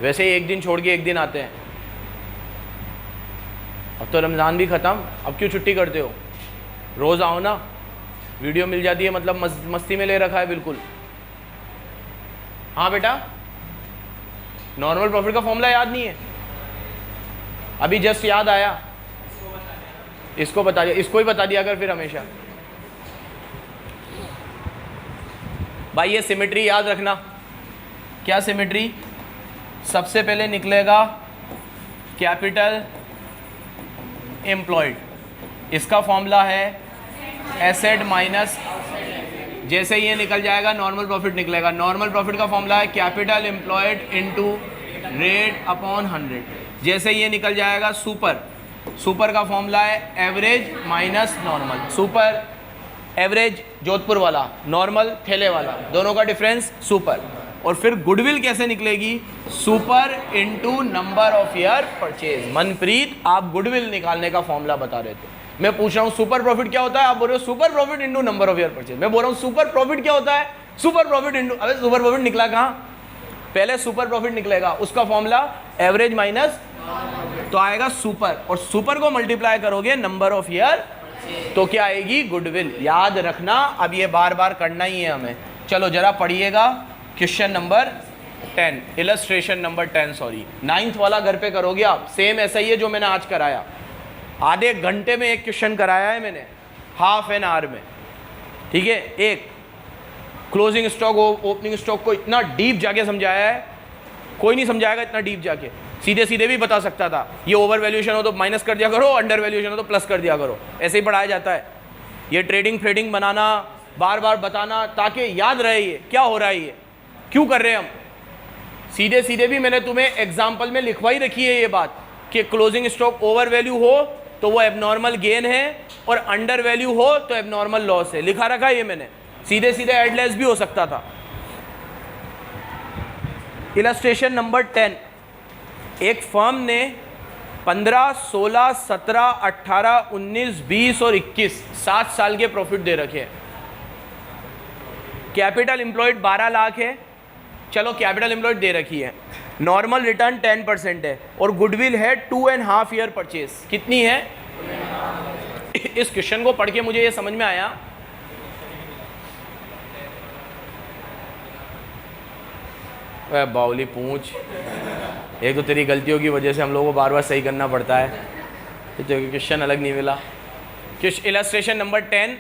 Speaker 1: वैसे ही एक दिन छोड़ के एक दिन आते हैं। अब तो रमज़ान भी ख़त्म, अब क्यों छुट्टी करते हो, रोज़ आओ ना, वीडियो मिल जाती है, मतलब मस्ती में ले रखा है बिल्कुल। हाँ बेटा, नॉर्मल प्रॉफिट का फॉर्मूला याद नहीं है, अभी जस्ट याद आया, इसको बता दिया, इसको ही बता दिया कर फिर हमेशा। भाई ये सिमेट्री याद रखना। क्या सिमेट्री, सबसे पहले निकलेगा कैपिटल एम्प्लॉयड, इसका फॉर्मूला है एसेट माइनस, जैसे ये निकल जाएगा नॉर्मल प्रॉफिट निकलेगा। नॉर्मल प्रॉफिट का फॉर्मूला है capital employed into rate upon 100। जैसे ये निकल जाएगा सुपर, सुपर का फॉर्मूला है average minus normal. Super average Jodhpur वाला, नॉर्मल थैले वाला, दोनों का डिफरेंस सुपर। और फिर गुडविल कैसे निकलेगी, super into number of year purchase. Manpreet आप गुडविल निकालने का फॉर्मूला बता रहे थे, मैं पूछ रहा हूँ सुपर प्रॉफिट क्या होता है, आप बोल रहे हो super profit into number of year purchase. मैं बोल रहा हूँ सुपर प्रॉफिट क्या होता है, सुपर प्रॉफिट इनटू, अबे सुपर प्रॉफिट निकला कहाँ, पहले सुपर प्रॉफिट निकलेगा, उसका फॉर्मूला एवरेज माइनस, तो आएगा सुपर, और सुपर को मल्टीप्लाई करोगे नंबर ऑफ ईयर, तो क्या आएगी, गुडविल। याद रखना, अब ये बार बार करना ही है हमें। चलो जरा पढ़िएगा question number 10, illustration number 10, sorry 9th वाला घर पे करोगे आप, सेम ऐसा ही है जो मैंने आज कराया। आधे घंटे में एक क्वेश्चन कराया है मैंने, हाफ एन आवर में, ठीक है। एक क्लोजिंग स्टॉक ओपनिंग स्टॉक को इतना डीप जाके समझाया है, कोई नहीं समझाएगा इतना डीप जाके, सीधे सीधे भी बता सकता था, ये ओवर वैल्यूएशन हो तो माइनस कर दिया करो, अंडर वैल्यूएशन हो तो प्लस कर दिया करो, ऐसे ही पढ़ाया जाता है। ये ट्रेडिंग बनाना, बार बार बताना, ताकि याद रहे ये क्या हो रहा है, ये क्यों कर रहे हैं हम। सीधे सीधे भी मैंने तुम्हें एग्जाम्पल में लिखवाई रखी है ये बात कि क्लोजिंग स्टॉक ओवर वैल्यू हो तो वो एबनॉर्मल गेन है, और अंडर वैल्यू हो तो एबनॉर्मल लॉस है, लिखा रखा है ये मैंने। सीधे सीधे एडलेस भी हो सकता था। इलस्ट्रेशन नंबर 10, एक फर्म ने 15, 16, 17, 18, 19, 20 और 21 7 साल के प्रॉफिट दे रखे हैं। कैपिटल एम्प्लॉयड 12 लाख है, चलो कैपिटल एम्प्लॉयड दे रखी है, नॉर्मल रिटर्न 10% है, और गुडविल है 2.5 ईयर परचेज। कितनी है, इस क्वेश्चन को पढ़ के मुझे ये समझ में आया, वह बाउली पूछ, एक तो तेरी गलतियों की वजह से हम लोगों को बार बार सही करना पड़ता है, तो क्वेश्चन अलग नहीं मिला। इलस्ट्रेशन नंबर 10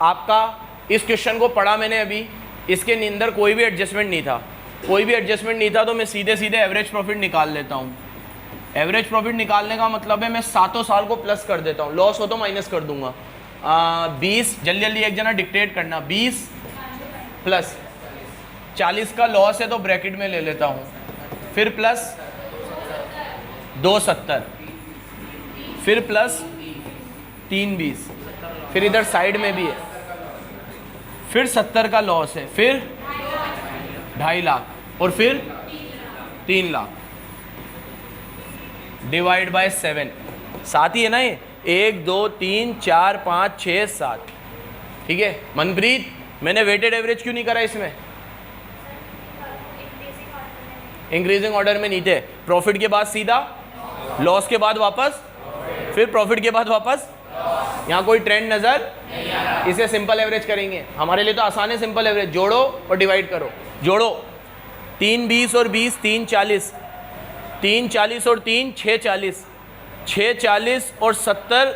Speaker 1: आपका, इस क्वेश्चन को पढ़ा मैंने अभी, इसके अंदर कोई भी एडजस्टमेंट नहीं था, कोई भी एडजस्टमेंट नहीं था तो मैं सीधे सीधे एवरेज प्रॉफिट निकाल लेता हूँ। एवरेज प्रॉफिट निकालने का मतलब है मैं सातों साल को प्लस कर देता हूँ, लॉस हो तो माइनस कर दूंगा। 20, जल्दी जल्दी एक जना डिक्टेट करना, 20 प्लस 40 का लॉस है तो ब्रैकेट में ले लेता हूँ, फिर प्लस 270, फिर प्लस 320, फिर इधर साइड में भी है, फिर 70 का लॉस है, फिर 2.5 लाख और फिर 3 लाख डिवाइड बाय 7। साथ ही है ना ये, 1 2 3 4 5 6 7। ठीक है मनप्रीत, मैंने वेटेड एवरेज क्यों नहीं करा इसमें? इंक्रीजिंग ऑर्डर में नहीं थे। प्रॉफिट के बाद सीधा लॉस के बाद वापस, फिर प्रॉफिट के बाद वापस। यहाँ कोई ट्रेंड नजर, इसे सिंपल एवरेज करेंगे। हमारे लिए तो आसान है सिंपल एवरेज, जोड़ो और डिवाइड करो। जोड़ो 3 20 और 20 3 40, 3 40 और 3 6 40, 6 40 और 70,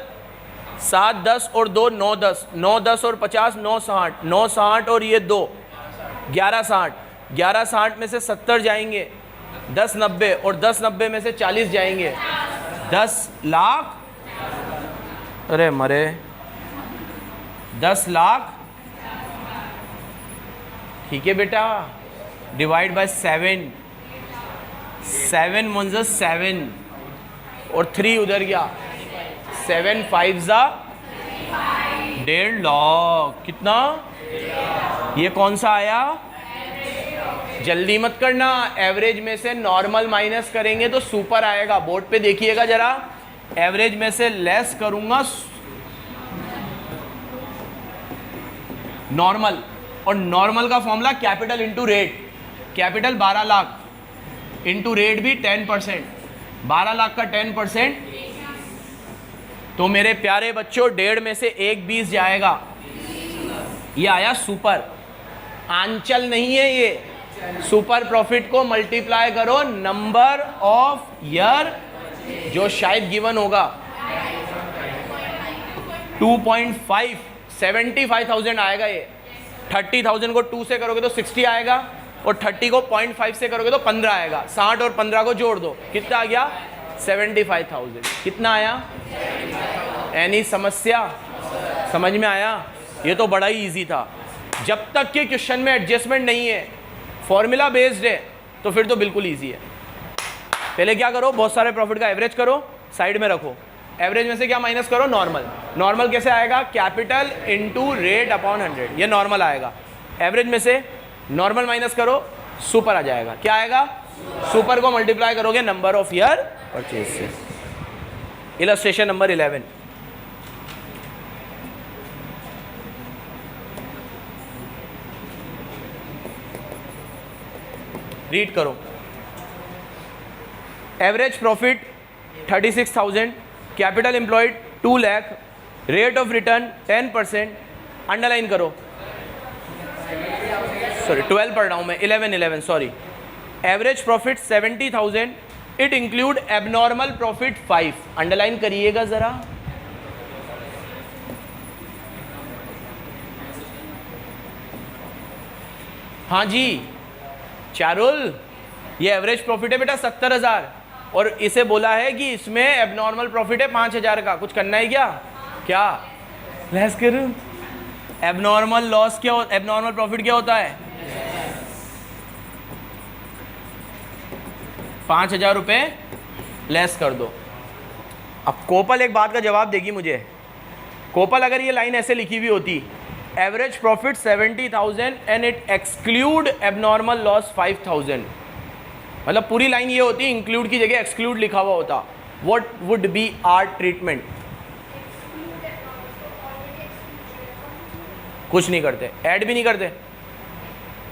Speaker 1: 7 10 और 2 9 10, 9 10 और 50 9 60, 9 60 और ये 2 11 60, 11 60 में से 70 जाएंगे, 10 90 और 10 90 में से 40 जाएंगे, 10 लाख। अरे मरे, 10 लाख। ठीक है बेटा, डिवाइड बाय 7, 7 1 7 और 3 उधर गया, 7 5 1.5 लाख। कितना? ये कौन सा आया? जल्दी मत करना, एवरेज में से नॉर्मल माइनस करेंगे तो सुपर आएगा। बोर्ड पे देखिएगा जरा, एवरेज में से लेस करूंगा नॉर्मल, और नॉर्मल का formula capital into rate. Capital 12 lakh into rate भी 10%, 12 लाख का 10%, तो मेरे प्यारे बच्चों 1.5 में से 1 20 जाएगा। ये आया सुपर। आंचल नहीं है ये। सुपर प्रॉफिट को मल्टीप्लाई करो नंबर ऑफ ईयर जो शायद गिवन होगा, 2.5, 75,000 आएगा ये। 30,000 को 2 से करोगे तो 60 आएगा, और 30 को 0.5 से करोगे तो 15 आएगा। 60 और 15 को जोड़ दो, कितना आ गया? 75,000। कितना आया? एनी समस्या? समझ में आया? ये तो बड़ा ही इजी था। जब तक के क्वेश्चन में एडजस्टमेंट नहीं है, फॉर्मूला बेस्ड है, तो फिर तो बिल्कुल इजी है। पहले क्या करो, बहुत सारे प्रॉफिट का एवरेज करो, साइड में रखो। एवरेज में से क्या माइनस करो? नॉर्मल। नॉर्मल कैसे आएगा? कैपिटल इंटू रेट अपॉन 100, ये नॉर्मल आएगा। एवरेज में से नॉर्मल माइनस करो, सुपर आ जाएगा। क्या आएगा? सुपर को मल्टीप्लाई करोगे नंबर ऑफ ईयर परचेज से। Illustration number 11। रीड करो। Average profit 36,000, capital employed 2 lakh, rate of return 10%। Underline करो, सॉरी 12 पढ़ रहा हूँ मैं, 11 sorry. Average profit 70,000, it include abnormal profit 5। Underline करिएगा जरा। हाँ जी चारुल, ये एवरेज प्रॉफिट है बेटा 70,000, और इसे बोला है कि इसमें एबनॉर्मल प्रॉफिट है 5,000 का। कुछ करना है क्या? क्या लेस करूं? एबनॉर्मल लॉस क्या, एबनॉर्मल प्रॉफिट क्या होता है? 5,000 रुपये लेस कर दो। अब कोपल एक बात का जवाब देगी मुझे। कोपल अगर ये लाइन ऐसे लिखी हुई होती, average profit 70,000 and it exclude abnormal loss 5,000, मतलब पूरी लाइन ये होती, इंक्लूड की जगह एक्सक्लूड लिखा हुआ होता, what would be our treatment? कुछ नहीं करते, ऐड भी नहीं करते।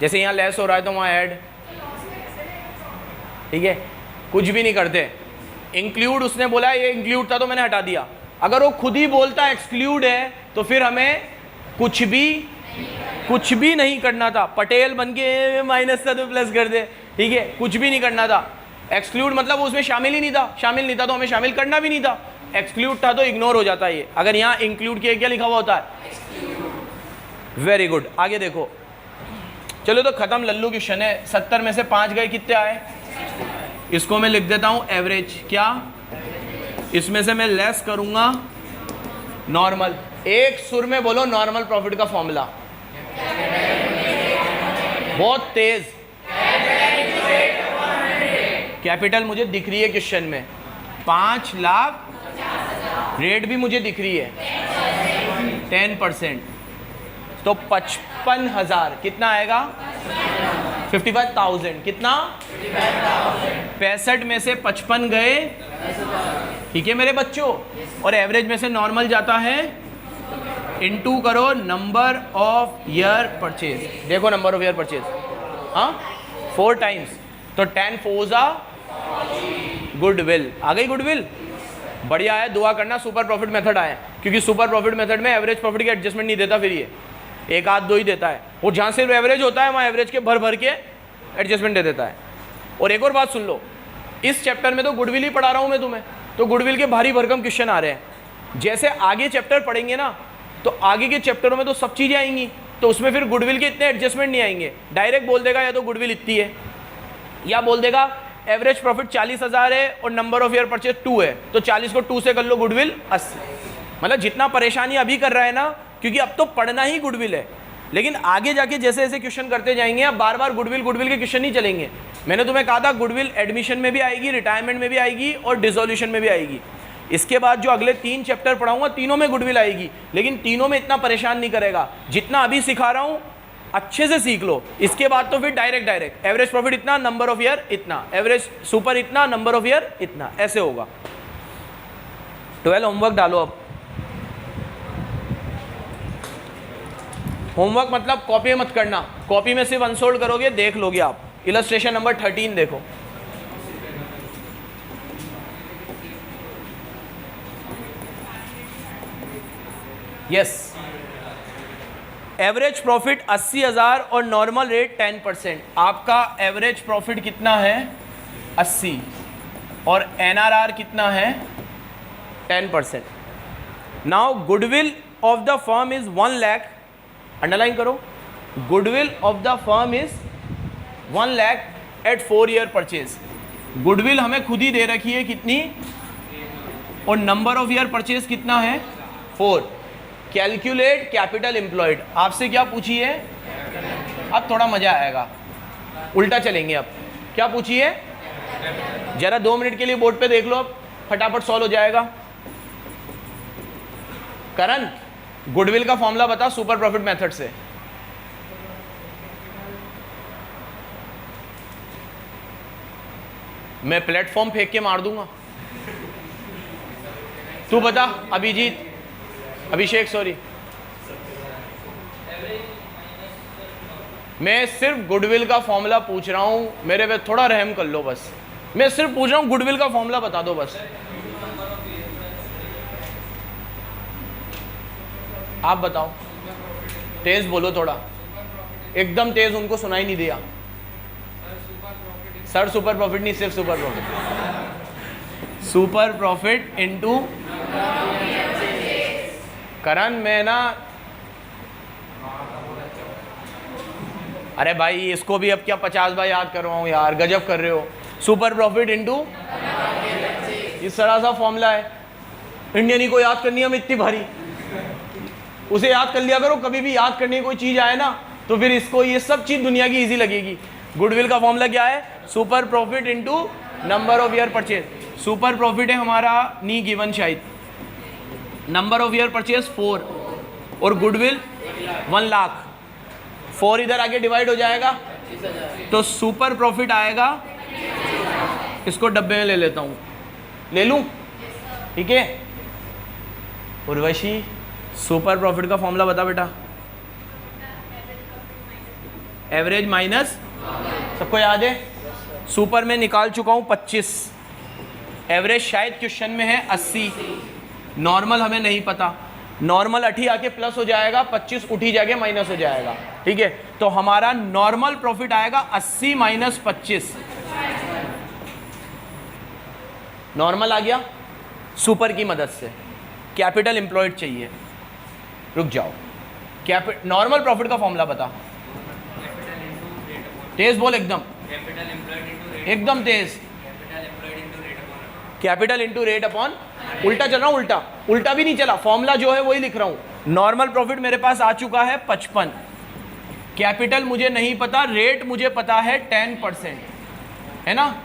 Speaker 1: जैसे यहाँ लेस हो रहा है तो वहाँ ऐड, ठीक है, कुछ भी नहीं करते। इंक्लूड उसने बोला, ये इंक्लूड था तो मैंने हटा दिया। अगर वो खुद ही बोलता एक्सक्लूड है तो फिर हमें कुछ भी नहीं करना था। पटेल बन के माइनस था तो प्लस कर दे, ठीक है, कुछ भी नहीं करना था। एक्सक्लूड मतलब उसमें शामिल ही नहीं था, शामिल नहीं था तो हमें शामिल करना भी नहीं था। एक्सक्लूड था तो इग्नोर हो जाता है ये। अगर यहाँ इंक्लूड किया क्या लिखा हुआ होता है? वेरी गुड, आगे देखो। चलो तो खत्म लल्लू क्वेश्चन है। 70 में से 5 गए, कितने आए? इसको मैं लिख देता हूं एवरेज। क्या? इसमें से मैं लेस करूंगा नॉर्मल। एक सुर में बोलो नॉर्मल प्रॉफिट का फॉर्मूला, बहुत तेज। कैपिटल मुझे दिख रही है क्वेश्चन में, 5 लाख। रेट भी मुझे दिख रही है 10%, तो 55,000 कितना आएगा? 55,000 कितना? 65 में से 55 गए, ठीक है मेरे बच्चों। और एवरेज में से नॉर्मल जाता है, इनटू करो नंबर ऑफ ईयर परचेज। देखो नंबर ऑफ ईयर परचेज, हाँ 4 टाइम्स, तो 10 फोर्जा गुडविल। आ गई गुडविल, बढ़िया है। दुआ करना सुपर प्रॉफिट मेथड आए, क्योंकि सुपर प्रॉफिट मेथड में एवरेज प्रॉफिट की एडजस्टमेंट नहीं देता, फिर ये 1 आध 2 ही देता है। और जहाँ सिर्फ एवरेज होता है वहाँ एवरेज के भर भर के एडजस्टमेंट दे देता है। और एक और बात सुन लो, इस चैप्टर में तो गुडविल ही पढ़ा रहा हूँ मैं तुम्हें, तो गुडविल के भारी भरकम क्वेश्चन आ रहे हैं। जैसे आगे चैप्टर पढ़ेंगे ना, तो आगे के चैप्टरों में तो सब चीज़ें आएंगी, तो उसमें फिर गुडविल के इतने एडजस्टमेंट नहीं आएंगे। डायरेक्ट बोल देगा या तो गुडविल इतनी है, या बोल देगा एवरेज प्रॉफिट 40,000 है और नंबर ऑफ ईयर परचेज 2 है, तो 40 को 2 से कर लो, गुडविल 80। मतलब जितना परेशानी अभी कर रहा है ना, क्योंकि अब तो पढ़ना ही गुडविल है, लेकिन आगे जाके जैसे जैसे क्वेश्चन करते जाएंगे, अब बार बार गुडविल के क्वेश्चन नहीं चलेंगे। मैंने तुम्हें कहा था गुडविल एडमिशन में भी आएगी, रिटायरमेंट में भी आएगी और डिसोल्यूशन में भी आएगी। इसके बाद जो अगले 3 चैप्टर पढ़ाऊंगा, तीनों में गुडविल आएगी, लेकिन तीनों में इतना परेशान नहीं करेगा जितना अभी सिखा रहा हूँ। अच्छे से सीख लो, इसके बाद तो फिर डायरेक्ट एवरेज प्रॉफिट इतना, नंबर ऑफ ईयर इतना, एवरेज सुपर इतना, नंबर ऑफ ईयर इतना, ऐसे होगा। 12 होमवर्क डालो। अब होमवर्क मतलब कॉपी मत करना, कॉपी में सिर्फ अनसोल्ड करोगे, देख लोगे आप। इलस्ट्रेशन नंबर 13 देखो। यस, एवरेज प्रॉफिट 80,000 और नॉर्मल रेट 10%। आपका एवरेज प्रॉफिट कितना है? 80, और एनआरआर कितना है? 10%। Now goodwill of the firm is 1 lakh, underline करो, goodwill of the firm is 1 lakh at 4 year purchase. Goodwill हमें खुद ही दे रखी है कितनी, और नंबर ऑफ ईयर परचेज कितना है? 4। कैलकुलेट कैपिटल एम्प्लॉयड, आपसे क्या पूछी है? अब थोड़ा मजा आएगा, उल्टा चलेंगे। अब क्या पूछी है? जरा 2 मिनट के लिए बोर्ड पे देख लो, अब फटाफट सॉल्व हो जाएगा। करण, गुडविल का फॉर्मूला बता सुपर प्रॉफिट मेथड से। मैं प्लेटफॉर्म फेंक के मार दूंगा। तू बता अभिजीत, अभिषेक सॉरी। मैं सिर्फ गुडविल का फॉर्मूला पूछ रहा हूं, मेरे पे थोड़ा रहम कर लो बस। मैं सिर्फ पूछ रहा हूं, गुडविल का फॉर्मूला बता दो बस। आप बताओ, तेज बोलो थोड़ा, एकदम तेज, उनको सुनाई नहीं दिया। सर सुपर प्रॉफिट नहीं, सिर्फ super profit. Super profit into करण, मैं ना, अरे भाई इसको भी अब क्या 50 बार याद करवाऊं यार, गजब कर रहे हो। सुपर प्रॉफिट इनटू, इस तरह सा फॉर्मूला है, इंडियन को याद करनी है हम इतनी भारी, उसे याद कर लिया करो। कभी भी याद करने की कोई चीज आए ना, तो फिर इसको ये सब चीज दुनिया की इजी लगेगी। गुडविल का फॉर्मूला क्या है? Super profit into number of year purchase. Super profit है हमारा नी गिवन शायद, नंबर ऑफ ईयर परचेज 4 और गुडविल 1 लाख। 4 इधर आगे डिवाइड हो जाएगा, तो सुपर प्रॉफिट आएगा, इसको डब्बे में ले लेता हूं, ले लूं, ठीक है। उर्वशी, सुपर प्रॉफिट का फॉर्मूला बता बेटा। एवरेज माइनस, सबको याद है? सुपर में निकाल चुका हूं 25, एवरेज शायद क्वेश्चन में है 80, नॉर्मल हमें नहीं पता। नॉर्मल 80 आके प्लस हो जाएगा, 25 उठी जाके माइनस हो जाएगा, ठीक है। तो हमारा नॉर्मल प्रॉफिट आएगा 80 माइनस 25, नॉर्मल आ गया। सुपर की मदद से कैपिटल एम्प्लॉयड चाहिए, रुक जाओ, नॉर्मल प्रॉफिट का फॉर्मूला बता। तेज बोल एकदम,
Speaker 2: कैपिटल एम्प्लॉयड इनटू रेट,
Speaker 1: एकदम तेज।
Speaker 2: Capital employed into rate upon,
Speaker 1: capital into rate upon, उल्टा चल रहा हूँ, उल्टा उल्टा भी नहीं चला, फॉर्मूला जो है वही लिख रहा हूँ। नॉर्मल प्रॉफिट मेरे पास आ चुका है 55, कैपिटल मुझे नहीं पता, रेट मुझे पता है 10%, है ना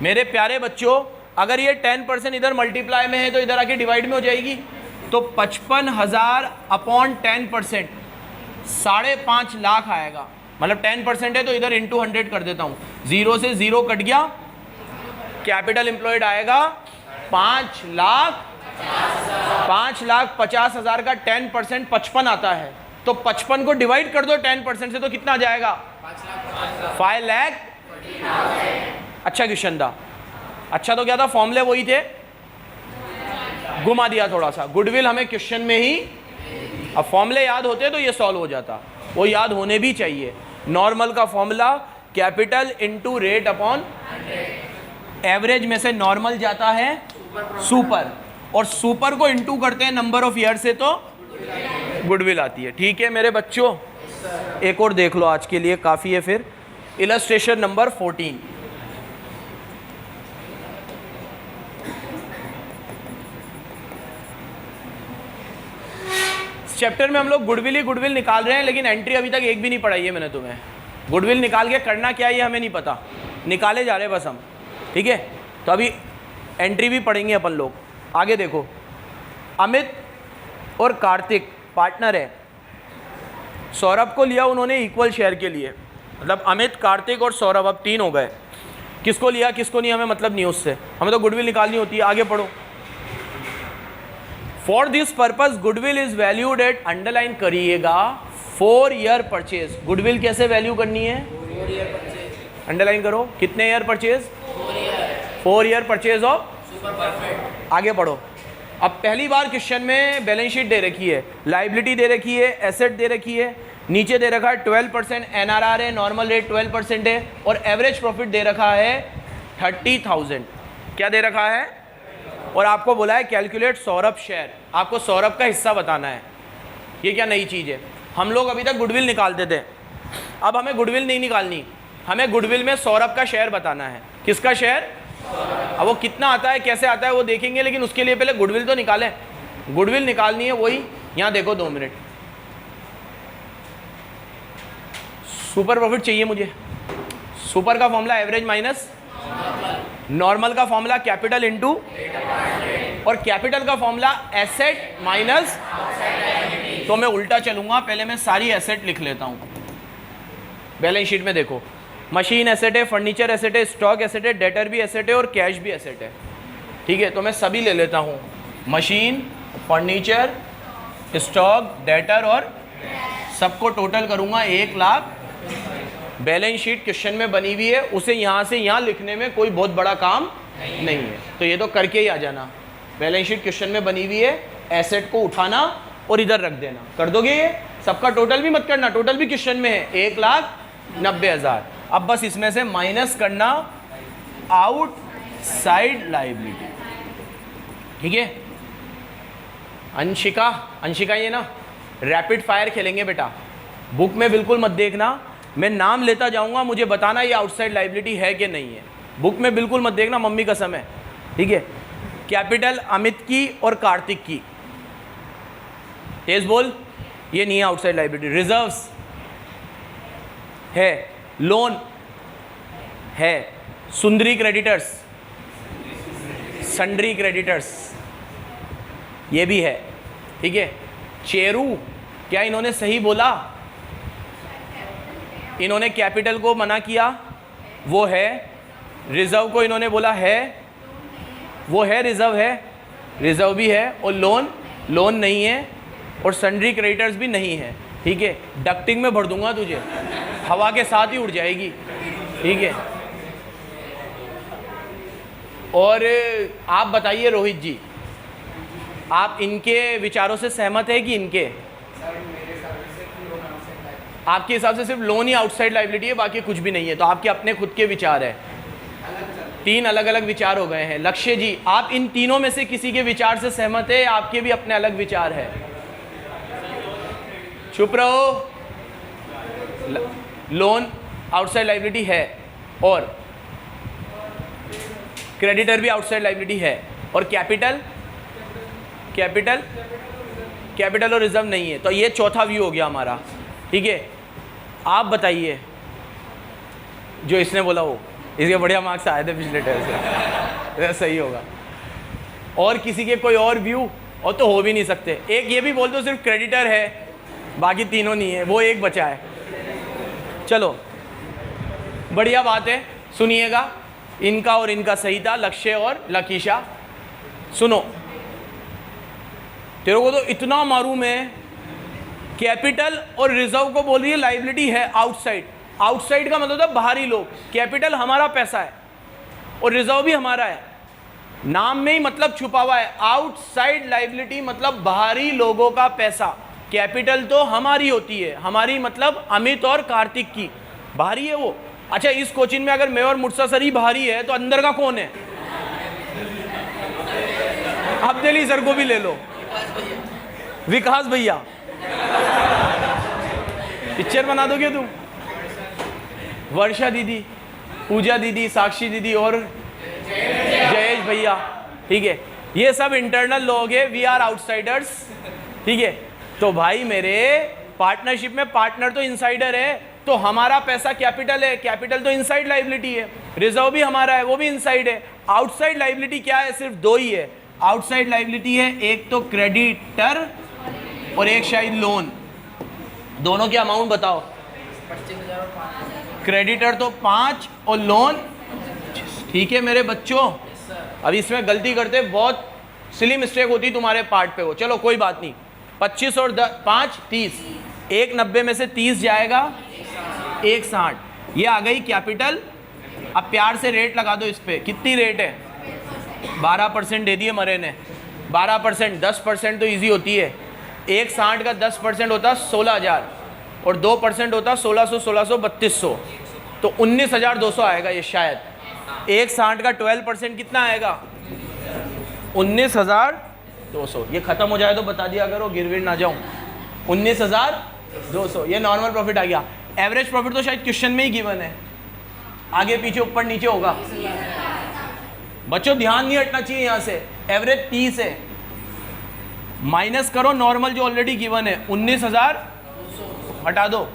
Speaker 1: मेरे प्यारे बच्चों। अगर ये 10% इधर मल्टीप्लाई में है तो इधर आके डिवाइड में हो जाएगी, तो 55,000 अपॉन 10% 5.5 लाख आएगा, मतलब 10% है तो इधर इंटू 100 कर देता हूँ, 0 से 0 कट गया, कैपिटल एम्प्लॉयड आएगा 5,50,000 का 10% 55 आता है, तो 55 को डिवाइड कर दो 10% से तो कितना आ जाएगा 5 लाख। अच्छा क्वेश्चन था, अच्छा तो क्या था, फॉर्मूले वही थे, घुमा दिया थोड़ा सा। गुडविल हमें क्वेश्चन में ही, अब फॉर्मूले याद होते तो ये सॉल्व हो जाता, वो याद होने भी चाहिए। नॉर्मल का formula capital into rate upon average में से नॉर्मल जाता है सुपर, और सुपर को इनटू करते हैं नंबर ऑफ ईयर से तो गुडविल आती है। ठीक है मेरे बच्चों, एक और देख लो, आज के लिए काफ़ी है फिर। इलस्ट्रेशन नंबर 14, चैप्टर में हम लोग गुडविल ही गुडविल निकाल रहे हैं, लेकिन एंट्री अभी तक एक भी नहीं पढ़ाई है मैंने तुम्हें। गुडविल निकाल के करना क्या है ये हमें नहीं पता, निकाले जा रहे हैं बस हम, ठीक है। तो अभी एंट्री भी पढ़ेंगे अपन लोग। आगे देखो, अमित और कार्तिक पार्टनर है, सौरभ को लिया उन्होंने इक्वल शेयर के लिए, मतलब अमित, कार्तिक और सौरभ अब 3 हो गए। किसको लिया किसको नहीं हमें मतलब नहीं उससे, हमें तो गुडविल निकालनी होती है। आगे पढ़ो, for this purpose goodwill is valued at, underline करिएगा 4 ईयर परचेज। गुडविल कैसे वैल्यू करनी है,
Speaker 2: 4 ईयर परचेज,
Speaker 1: अंडरलाइन करो, कितने year purchase, 4 year purchase of
Speaker 2: super perfect.
Speaker 1: आगे पढ़ो। अब पहली बार क्वेश्चन में बैलेंस शीट दे रखी है, लाइबिलिटी दे रखी है, एसेट दे रखी है, नीचे दे रखा है 12% एनआरआर है, नॉर्मल रेट 12% है, और एवरेज प्रॉफिट दे रखा है 30,000। क्या दे रखा है, और आपको बोला है कैलकुलेट सौरभ शेयर, आपको सौरभ का हिस्सा बताना है। ये क्या नई चीज़ है, हम लोग अभी तक गुडविल निकालते थे, अब हमें गुडविल नहीं निकालनी, हमें गुडविल में सौरभ का शेयर बताना है। किसका शेयर, अब वो कितना आता है कैसे आता है वो देखेंगे, लेकिन उसके लिए पहले गुडविल तो निकालें। गुडविल निकालनी है, वही यहाँ देखो 2 मिनट। सुपर प्रॉफिट चाहिए मुझे, सुपर का फॉर्मूला एवरेज माइनस नॉर्मल का फॉर्मूला कैपिटल इनटू, और कैपिटल का फॉर्मूला एसेट माइनस, तो मैं उल्टा चलूंगा, पहले मैं सारी एसेट लिख लेता हूं। बैलेंस शीट में देखो, मशीन एसेट है, फर्नीचर एसेट है, स्टॉक एसेट है, डेटर भी एसेट है, और कैश भी एसेट है। ठीक है, तो मैं सभी ले लेता हूं, मशीन, फर्नीचर, स्टॉक, डेटर, और सबको टोटल करूंगा 1 लाख। बैलेंस शीट क्वेश्चन में बनी हुई है, उसे यहाँ से यहाँ लिखने में कोई बहुत बड़ा काम नहीं है, तो ये तो करके ही आ जाना। बैलेंस शीट क्वेश्चन में बनी हुई है, एसेट को उठाना और इधर रख देना, कर दोगे ये। सबका टोटल भी मत करना, टोटल भी क्वेश्चन में है 1,90,000। अब बस इसमें से माइनस करना आउटसाइड लायबिलिटी। ठीक है, अंशिका, अंशिका ये ना रैपिड फायर खेलेंगे बेटा, बुक में बिल्कुल मत देखना, मैं नाम लेता जाऊंगा, मुझे बताना ये आउटसाइड लायबिलिटी है कि नहीं है। बुक में बिल्कुल मत देखना, मम्मी कसम है। ठीक है, कैपिटल अमित की और कार्तिक की, तेज बोल, ये नहीं है आउटसाइड लायबिलिटी। रिजर्व्स है, लोन है, सुंदरी क्रेडिटर्स, संड्री क्रेडिटर्स, ये भी है। ठीक है, चेरू, क्या इन्होंने सही बोला, इन्होंने कैपिटल को मना किया, वो है। रिजर्व को इन्होंने बोला है, वो है, रिजर्व है, रिजर्व भी है, और लोन, लोन नहीं है, और सन्ड्री क्रेडिटर्स भी नहीं है। ठीक है, डक्टिंग में भर दूंगा तुझे, हवा के साथ ही उड़ जाएगी। ठीक है, और आप बताइए रोहित जी, आप इनके विचारों से सहमत है कि इनके, आपके हिसाब से सिर्फ लोन ही आउटसाइड लायबिलिटी है, बाकी कुछ भी नहीं है, तो आपके अपने खुद के विचार है। 3 अलग अलग विचार हो गए हैं। लक्ष्य जी, आप इन तीनों में से किसी के विचार से सहमत है, आपके भी अपने अलग विचार है? चुप रहो। लोन आउटसाइड लाइबिलिटी है, और क्रेडिटर भी आउटसाइड लाइबिलिटी है, और कैपिटल और रिजर्व नहीं है। तो ये चौथा व्यू हो गया हमारा, ठीक है। आप बताइए, जो इसने बोला वो, इसके बढ़िया मार्क्स आए थे पिछले टेस्ट से, सही होगा। और किसी के कोई और व्यू, और तो हो भी नहीं सकते। एक ये भी बोल दो सिर्फ क्रेडिटर है, बाकी तीनों नहीं है, वो एक बचा है। चलो बढ़िया बात है, सुनिएगा। इनका और इनका सही था, लक्ष्य और लकीशा। सुनो, तेरे को तो इतना मालूम मैं, कैपिटल और रिजर्व को बोल रही है लाइबिलिटी है आउटसाइड। आउटसाइड का मतलब था बाहरी लोग। कैपिटल हमारा पैसा है और रिजर्व भी हमारा है, नाम में ही मतलब छुपा हुआ है। आउटसाइड लाइबिलिटी मतलब बाहरी लोगों का पैसा। कैपिटल तो हमारी होती है, हमारी मतलब अमित और कार्तिक की, बाहरी है वो। अच्छा, इस कोचिंग में अगर मैं और मुर्सा सर ही बाहरी है तो अंदर का कौन है? अब्दुली सर को भी ले लो, विकास भैया। पिक्चर बना दोगे तुम? वर्षा दीदी, पूजा दीदी, साक्षी दीदी और जयेश भैया, ठीक है। ये सब इंटरनल लोग हैं, वी आर आउटसाइडर्स, ठीक है। तो भाई मेरे, पार्टनरशिप में पार्टनर तो इनसाइडर है, तो हमारा पैसा कैपिटल है, कैपिटल तो इनसाइड लाइबिलिटी है। रिजर्व भी हमारा है, वो भी इनसाइड है। आउटसाइड लाइबिलिटी क्या है? सिर्फ दो ही है आउटसाइड लाइबिलिटी है, एक तो क्रेडिटर और एक शायद लोन। दोनों के अमाउंट बताओ।
Speaker 2: 25,000 और 5,000।
Speaker 1: क्रेडिटर तो 5 और लोन, ठीक है मेरे बच्चों। अब इसमें गलती करते, बहुत सिली मिस्टेक होती तुम्हारे पार्ट पे वो। चलो कोई बात नहीं, 25 और 5 30, 190 में से 30 जाएगा 160। ये आ गई कैपिटल। अब प्यार से रेट लगा दो इस पे, कितनी रेट है? 12% दे दिए मरे ने। 12%, 10% तो इजी होती है। 160 का 10% होता 16,000 और 2% होता 1600, 1600, 3200, तो 19,200 आएगा ये शायद। 160 का 12% कितना आएगा? 19,200। ये खत्म हो जाए तो बता दिया करो, गिरविर ना जाऊं। 19,200 ये नॉर्मल प्रॉफिट आ गया। एवरेज प्रॉफिट तो शायद क्वेश्चन में ही गिवन है, आगे पीछे ऊपर नीचे होगा। बच्चों ध्यान नहीं हटना चाहिए यहाँ से। एवरेज 30 है, माइनस करो नॉर्मल जो ऑलरेडी गिवन है, 19,000 हटा दो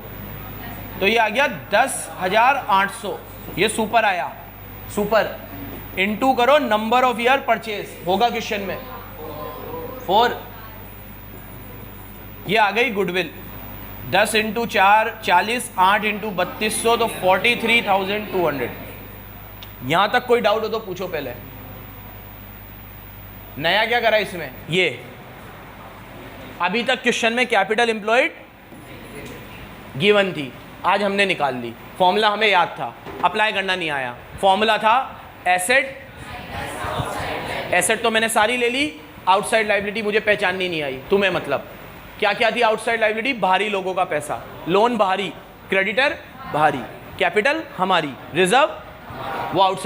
Speaker 1: तो ये आ गया 10,800। ये सुपर आया, सुपर। इनटू करो नंबर ऑफ ईयर परचेज, होगा क्वेश्चन में 4। ये आ गई गुडविल। 10 × 4 40, 8 × 3200 तो 43,200। यहां तक कोई डाउट हो तो पूछो पहले। नया क्या करा इसमें? ये अभी तक क्वेश्चन में कैपिटल एम्प्लॉयड गिवन थी, आज हमने निकाल ली। फॉर्मूला हमें याद था, अप्लाई करना नहीं आया। फॉर्मूला था एसेट, एसेट तो मैंने सारी ले ली। आउटसाइड लाइबिलिटी मुझे पहचाननी नहीं आई, तुम्हें मतलब क्या क्या थी आउटसाइड लाइबिलिटी? बाहरी लोगों का पैसा। लोन बाहरी, क्रेडिटर बाहरी, कैपिटल हमारी, रिजर्व वो आउटसाइड